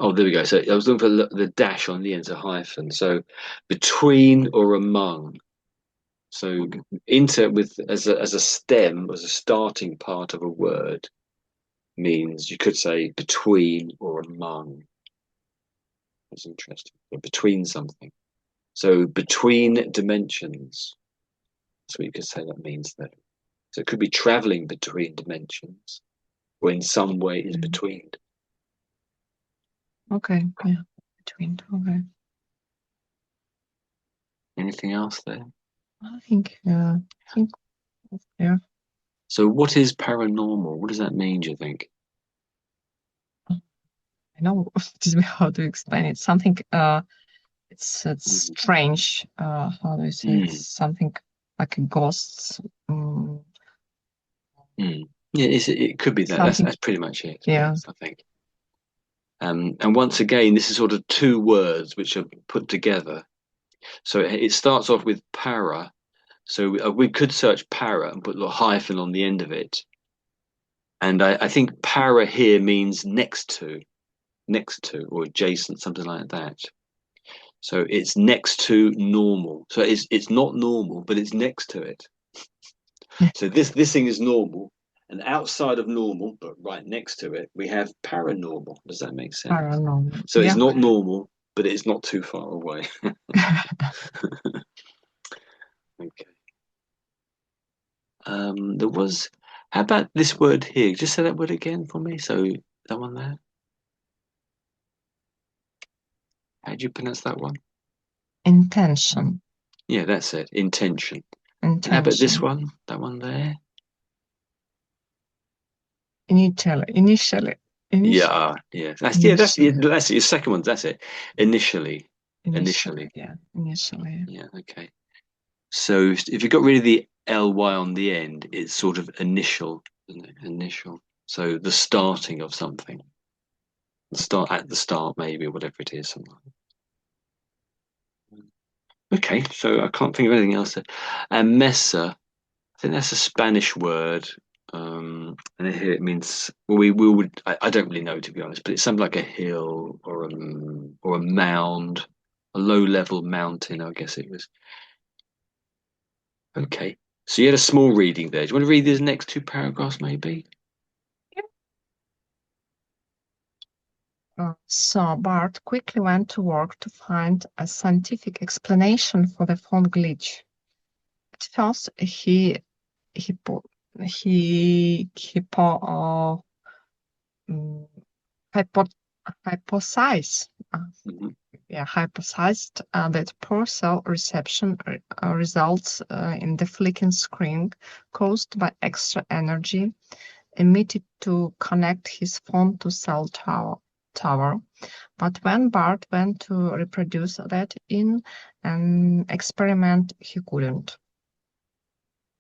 Oh, there we go. So I was looking for the dash on the end, so hyphen. So between or among. So inter with as a stem, as a starting part of a word, means you could say between or among. That's interesting. Or between something. So between dimensions. That's what you could say that means there. So it could be traveling between dimensions, or in some way is between. Okay. Yeah. Between. Okay. Anything else there? I think yeah. So what is paranormal? What does that mean, do you think? I know how to explain it. Something it's strange. How do you say it's something like a ghosts. Yeah, it could be that. That's pretty much it. Yeah. I think. And once again, this is sort of two words which are put together. So it starts off with para. So we could search para and put a hyphen on the end of it. And I think para here means next to, or adjacent, something like that. So it's next to normal. So it's not normal, but it's next to it. So this thing is normal, and outside of normal, but right next to it, we have paranormal. Does that make sense? Paranormal. So it's not normal, but it's not too far away. Okay. There was. How about this word here? Just say that word again for me. So that one there. How do you pronounce that one? Intention. Yeah, that's it. Intention. Intention. And how about this one? That one there. Initially. Yeah. That's your second one. That's it. Initially. Yeah. Initially. Yeah. Okay. So if you got rid of the ly on the end, it's sort of initial, isn't it? Initial. So the starting of something. At the start, maybe, whatever it is. Something like that. Okay, so I can't think of anything else. And mesa, I think that's a Spanish word. And here it means, well, we would. I don't really know, to be honest, but it sounds like a hill or a mound, a low-level mountain, I guess it was. Okay, so you had a small reading there. Do you want to read these next two paragraphs, maybe? So Bart quickly went to work to find a scientific explanation for the phone glitch. At first, he hypothesized that poor cell reception results in the flickering screen caused by extra energy emitted to connect his phone to cell tower. But when Bart went to reproduce that in an experiment, he couldn't.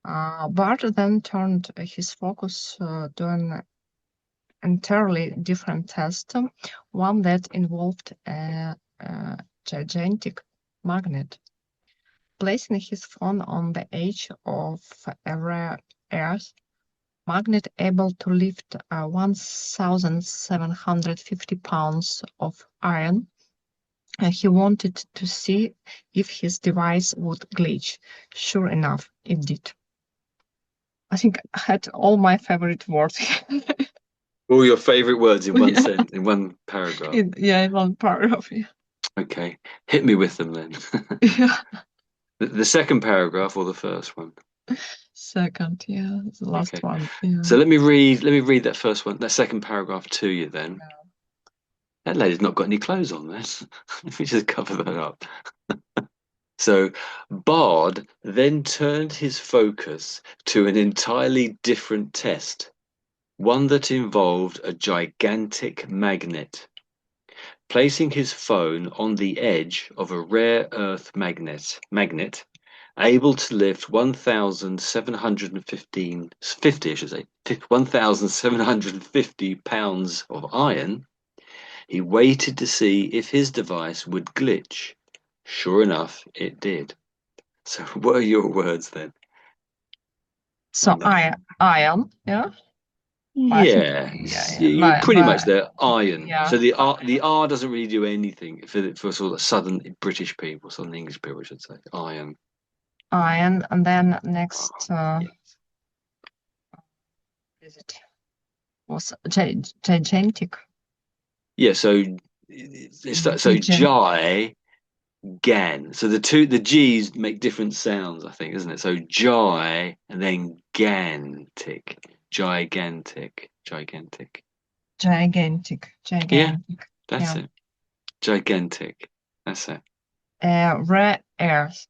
Bart then turned his focus to an entirely different test, one that involved a gigantic magnet. Placing his phone on the edge of a rare earth magnet able to lift 1,750 pounds of iron, he wanted to see if his device would glitch. Sure enough, it did. I think I had all my favorite words. All your favorite words in one sentence, in one paragraph. In one paragraph. Yeah. Okay, hit me with them then. Yeah. The second paragraph or the first one? Second, yeah, the last Okay. one. Yeah. So let me read that first one, that second paragraph to you then. Yeah. That lady's not got any clothes on this. Let me just cover that up. So Bard then turned his focus to an entirely different test, one that involved a gigantic magnet. Placing his phone on the edge of a rare earth magnet, able to lift 1,750 pounds of iron, he waited to see if his device would glitch. Sure enough, it did. So what are your words then? So iron, yeah. Yeah, you're pretty much there. Iron. Yeah. So the R doesn't really do anything for sort of southern British people, southern English people, I should say. Iron. Iron, and then next is it was gigantic. Yeah. So Jai Gan. So the G's make different sounds, I think, isn't it? So Jai and then Gantic. Gigantic. Yeah, that's it. Gigantic. That's it. Rare earth.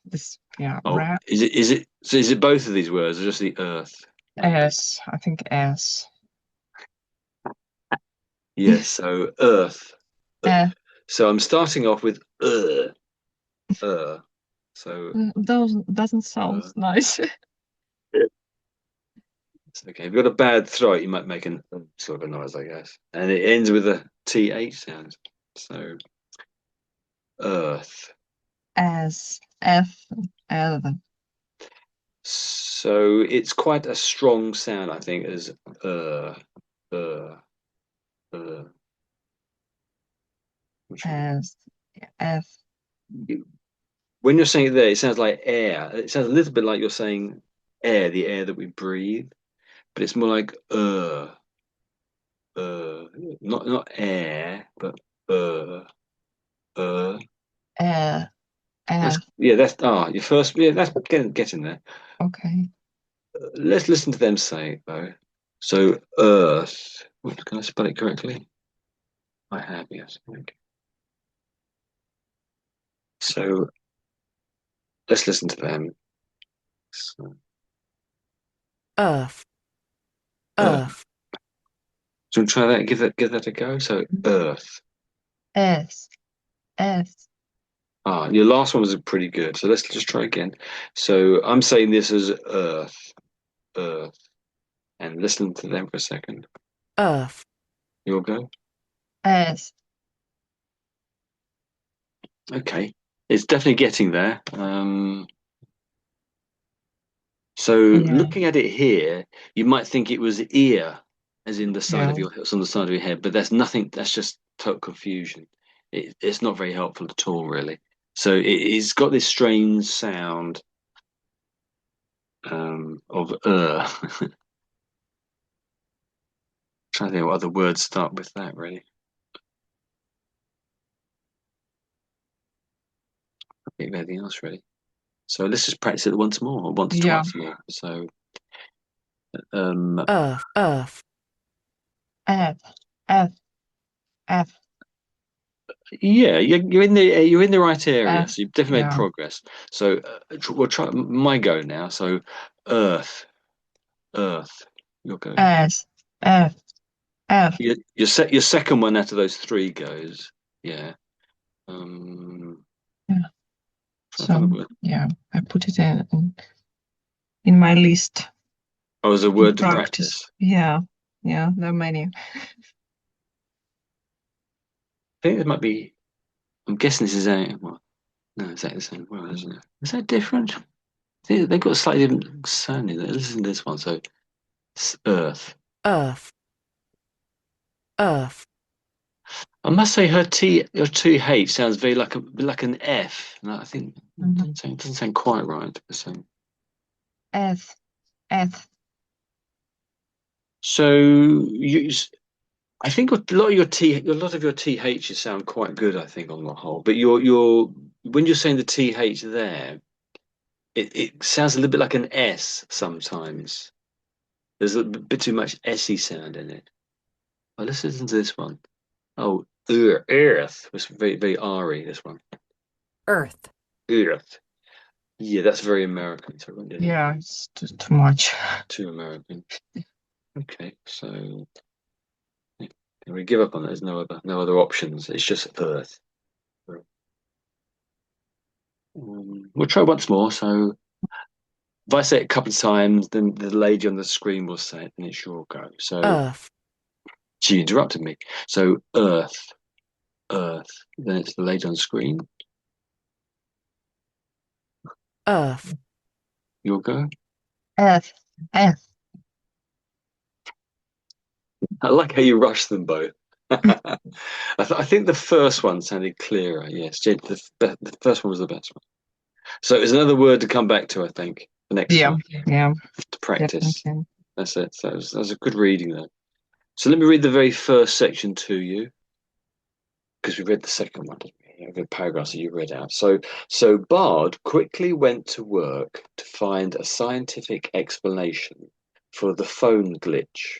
This rare. Is it both of these words or just the earth? Earth, I think earth. Yes, so earth. So I'm starting off with So doesn't sound nice. Okay, if you've got a bad throat, you might make a sort of a noise, I guess. And it ends with a TH sound. So earth. As F L. So it's quite a strong sound, I think, as As F. When you're saying it there, it sounds like air. It sounds a little bit like you're saying air, the air that we breathe, but it's more like not air, but yeah, that's your first. Yeah, that's getting there. Okay. Let's listen to them say it though. So earth. Can I spell it correctly? I have, yes. Okay. So let's listen to them. So, Earth. Earth. So try that. Give that a go. So earth. S. Your last one was pretty good. So let's just try again. So I'm saying this as earth, and listen to them for a second. Earth. You'll go. S. Okay, it's definitely getting there. Looking at it here, you might think it was ear, as in the side of it's on the side of your head, but there's nothing. That's just total confusion. It's not very helpful at all, really. So it's got this strange sound of Trying to think what other words start with that, really. I think of anything else, really. So let's just practice it once more, twice more. So, Earth. F. Yeah, you're in the right area. So you've definitely made progress. So we'll try my go now. So earth, you'll go. S. F. Your second one out of those three goes. Yeah. So I put it in my list. Oh, as a in word to practice. practice. Yeah, yeah, there are many. I think there might be. I'm guessing this is a. Well, no, it's the same word, isn't it? Is that different? They've got a slightly different sounding. Listen to this one. So, earth. Earth. Earth. I must say, your TH sounds very like an F. And I think it doesn't sound quite right. So, Earth, earth. I think a lot of your THs sound quite good. I think on the whole, but when you're saying the TH there, it sounds a little bit like an S sometimes. There's a bit too much S-y sound in it. Oh, let's listen to this one. Oh, earth was very, very R-y, this one. Earth. Earth. Yeah, that's very American. So I won't do that. Yeah, it's too much. Too American. Okay, so we give up on it. There's no other options. It's just Earth. We'll try once more. So if I say it a couple of times, then the lady on the screen will say it, and it's your go. So Earth. she interrupted me. So Earth, Earth. Then it's the lady on the screen. Earth. Your go. Earth, earth. I like how you rush them both. I think the first one sounded clearer. Yes, Jade, the first one was the best one. So it's another word to come back to, I think, the next Yeah, time yeah, to practice. definitely. That's it. So that was a good reading there. So let me read the very first section to you, because we read the second one, didn't we? The paragraphs that you read out. So Bard quickly went to work to find a scientific explanation for the phone glitch.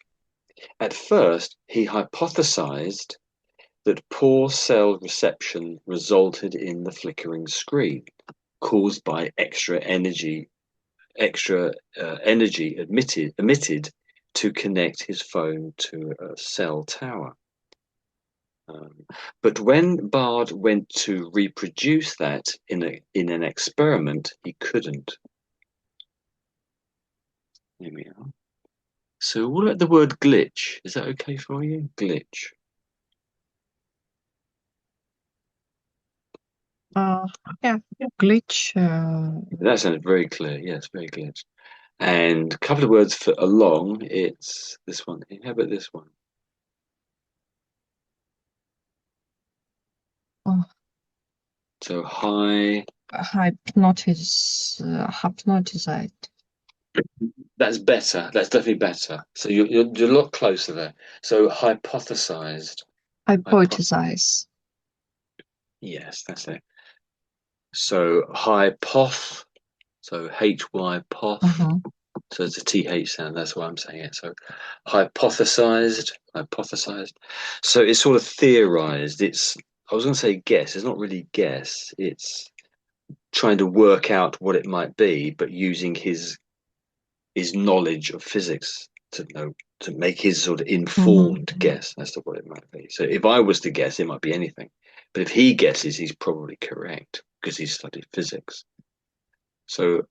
At first, he hypothesized that poor cell reception resulted in the flickering screen caused by extra energy emitted to connect his phone to a cell tower. But when Bard went to reproduce that in an experiment, he couldn't. Here we are. So what about the word glitch? Is that okay for you? Glitch. Yeah, glitch. That sounded very clear. Yes, very glitch. And a couple of words for along. It's this one here. How about this one? Oh, So hypnotized. that's better. That's definitely better. So you're a lot closer there. So hypothesized. Hypothesize. Yes, that's it. So so HY so it's a TH sound, that's why I'm saying it. So hypothesized. So it's sort of theorized. I was gonna say guess, it's not really guess, it's trying to work out what it might be, but using his knowledge of physics to make his sort of informed guess as to what it might be. So if I was to guess, it might be anything. But if he guesses, he's probably correct because he's studied physics. So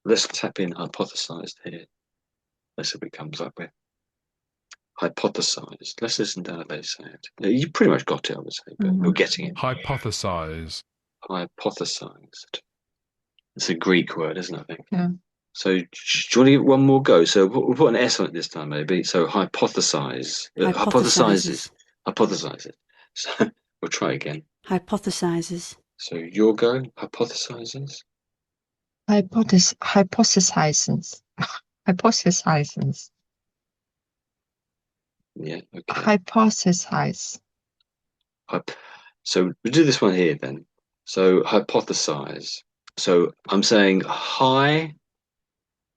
let's tap in hypothesized here. Let's see what it comes up with. Hypothesized. Let's listen to how they say it. You pretty much got it, I would say, but you're getting it. Hypothesize. Hypothesized. It's a Greek word, isn't it, I think? Yeah. So do you want to give it one more go? So we'll put an S on it this time, maybe. So hypothesize. Hypothesizes. Hypothesizes. So we'll try again. Hypothesizes. So your go. Hypothesizes. Hypothesizes. Hypothesizes. Yeah. Okay. Hypothesize. So we do this one here then. So hypothesize. So I'm saying hi.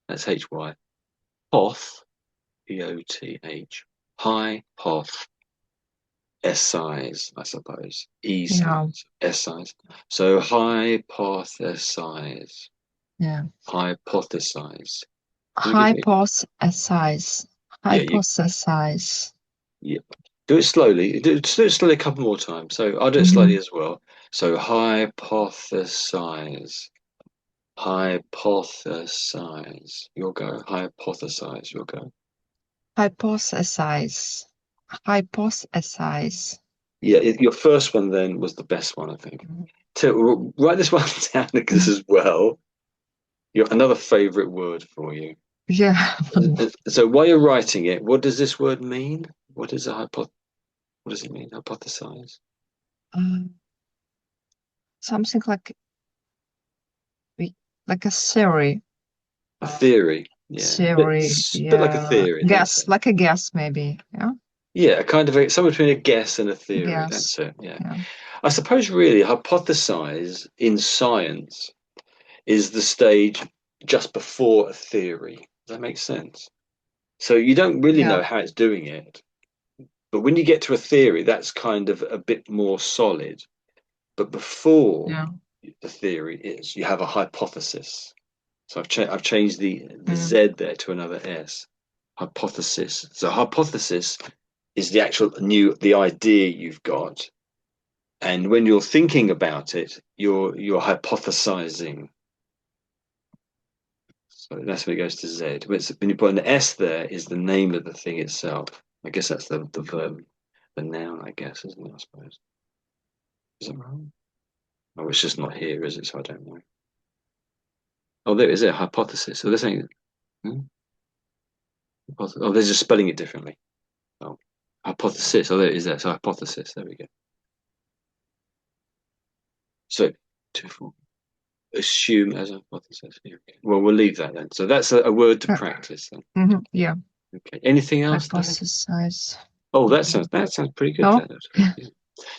That's HY. Poth. POTH. Hi. Poth. S size, I suppose. E size. Yeah. S size. So hypothesize. Yeah. Hypothesize. Hypothesize. Hypothesize. Yeah. Do it slowly. Do it slowly a couple more times. So I'll do it slowly as well. So hypothesize. Hypothesize. You'll go. Hypothesize. You'll go. Hypothesize. Hypothesize. Yeah, your first one then was the best one, I think. Write this one down because as well, another favorite word for you. Yeah. So while you're writing it, what does this word mean? What does what does it mean? Hypothesize. Something like a theory. A theory. Yeah. Theory. A bit like a theory. Guess, like a guess, maybe. Yeah. Yeah, kind of somewhere between a guess and a theory. Guess. That's it. Yeah. I suppose really hypothesize in science is the stage just before a theory. Does that make sense? So you don't really know how it's doing it. But when you get to a theory, that's kind of a bit more solid. But before the theory is, you have a hypothesis. So I've changed the Z there to another S. Hypothesis. So hypothesis is the actual the idea you've got. And when you're thinking about it, you're hypothesizing. So that's when it goes to Z. When you put an S there, is the name of the thing itself. I guess that's the verb, the noun, I guess, isn't it? I suppose. Is that right? Oh, it's just not here, is it? So I don't know. Oh, there is a hypothesis. So they're saying, oh, they're just spelling it differently. Oh, hypothesis. Oh, there it is there. So hypothesis. There we go. So, 2-4. Assume as a hypothesis. Well, we'll leave that then. So that's a word to practice then. Yeah. Okay. Anything else? Hypothesize. Oh, that sounds pretty good. Oh.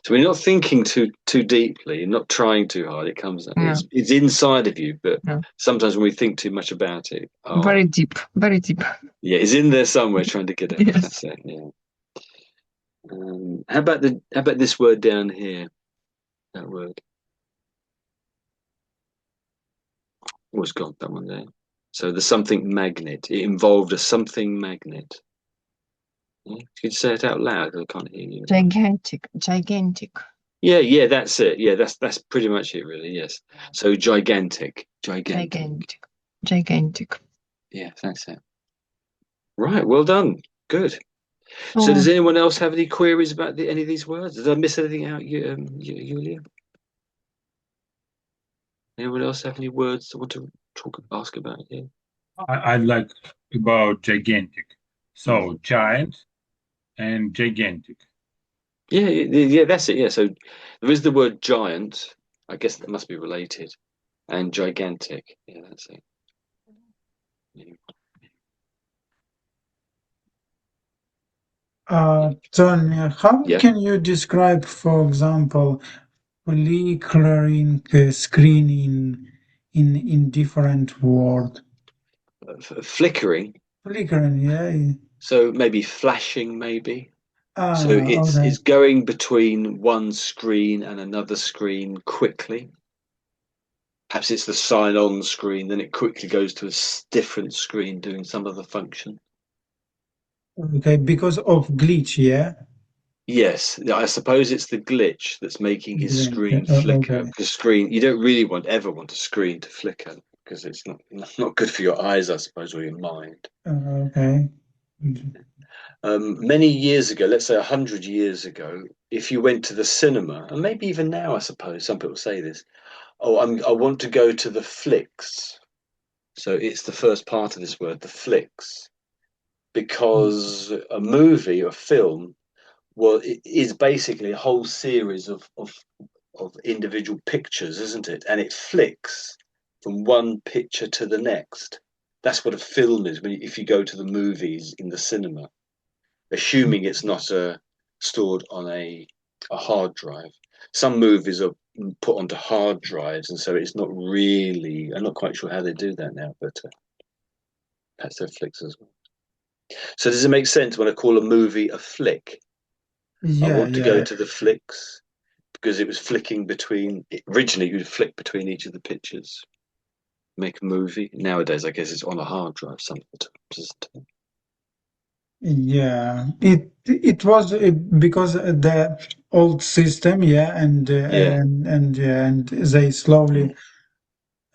So when you're not thinking too deeply, you're not trying too hard, it comes. It's inside of you, but sometimes when we think too much about it, very deep. Yeah, it's in there somewhere, trying to get it. Yes. That's it. Yeah. How about this word down here? That word. Always got that one there. So the something magnet. It involved a something magnet. Yeah. Could you say it out loud? I can't hear you. Gigantic. Yeah, that's it. Yeah, that's pretty much it, really. Yes. So gigantic. Gigantic. Yeah, that's it. Right. Well done. Good. So does anyone else have any queries about any of these words? Did I miss anything out, Julia? Anyone else have any words they want to ask about here? I'd like about gigantic. So giant and gigantic. Yeah, that's it. Yeah, so there is the word giant. I guess that must be related, and gigantic. Yeah, that's it. Tony, how can you describe, for example, flickering screen in different words? Flickering. Flickering, yeah. So maybe flashing, maybe. So okay. it's going between one screen and another screen quickly. Perhaps it's the sign-on screen, then it quickly goes to a different screen doing some other function. Okay, because of glitch, yeah? Yes, I suppose it's the glitch that's making his screen flicker. Okay. Because you don't really ever want a screen to flicker because it's not good for your eyes, I suppose, or your mind. Okay. Many years ago, let's say 100 years ago, if you went to the cinema, and maybe even now, I suppose some people say this, I want to go to the flicks. So it's the first part of this word, the flicks, because a movie or film, well, it is basically a whole series of individual pictures, isn't it? And it flicks from one picture to the next. That's what a film is if you go to the movies in the cinema, assuming it's not stored on a hard drive. Some movies are put onto hard drives, and so it's not really. I'm not quite sure how they do that now, but that's their flicks as well. So does it make sense when I call a movie a flick? I want to go to the flicks because it was flicking between. Originally, you'd flick between each of the pictures, make a movie. Nowadays, I guess it's on a hard drive sometimes. Yeah, it was because the old system, and they slowly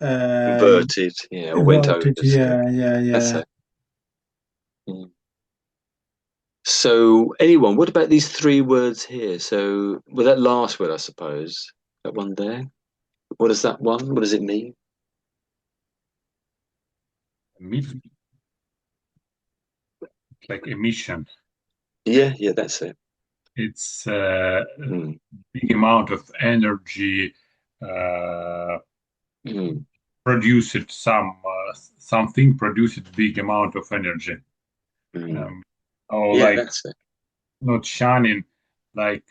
Inverted, yeah, or went over. Inverted, So that's yeah. it. Mm. So, anyone, what about these three words here? So, well, that last word, I suppose, that one there. What is that one? What does it mean? Emission, like emission. Yeah, that's it. It's Mm. big amount of energy uh, Mm. produced something produced big amount of energy. Mm. Or Yeah, like that's it. not shining, like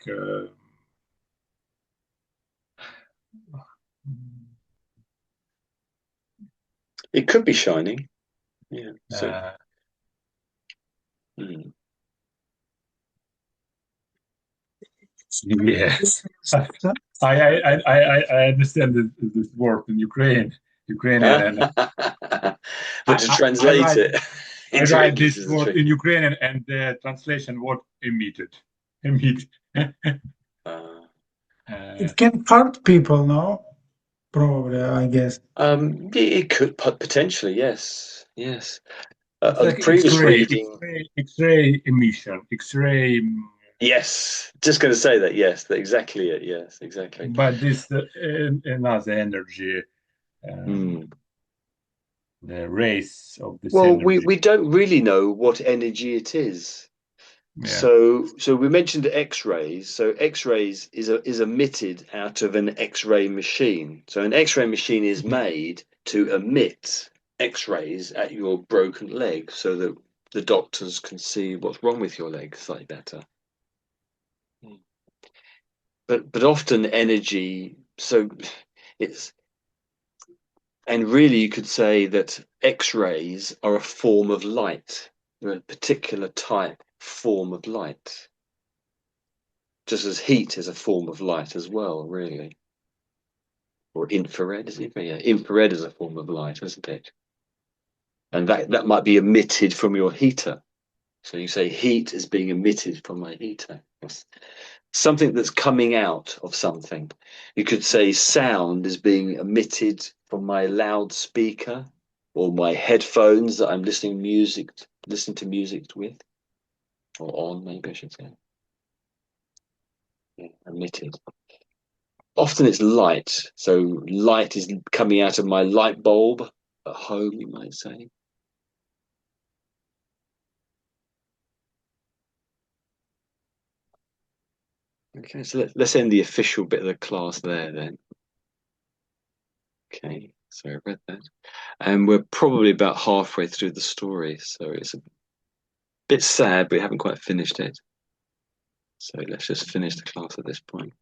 It could be shining. Yeah. So, uh, mm. yes. So, I understand this word in Ukrainian, and But to I translate write it I into write English this is word in tricky. Ukrainian, and the translation word emitted, emit. Uh, uh, it can hurt people, no? Probably, I guess. it could potentially, yes, yes. it's The like previous reading, X-ray emission, X-ray. yes, just going to say that, yes, exactly it, yes, exactly. But this another energy, um, Mm. the race of this Well, energy. we don't really know what energy it is. Yeah. So we mentioned X-rays. So X-rays is emitted out of an X-ray machine. So an X-ray machine is made to emit X-rays at your broken leg, so that the doctors can see what's wrong with your leg slightly better. But often energy. So it's and really you could say that X-rays are a form of light. They're a particular type form of light. Just as heat is a form of light as well, really. Or infrared, is it? Yeah, infrared is a form of light, isn't it? And that might be emitted from your heater. So you say heat is being emitted from my heater. Yes. Something that's coming out of something. You could say sound is being emitted from my loudspeaker or my headphones that I'm listening to music with, or on, maybe I should say. Yeah, emitted. Often it's light. So light is coming out of my light bulb at home, you might say. Okay, so let's end the official bit of the class there then. Okay, so I read that. And we're probably about halfway through the story, so it's a bit sad, but we haven't quite finished it. So let's just finish the class at this point.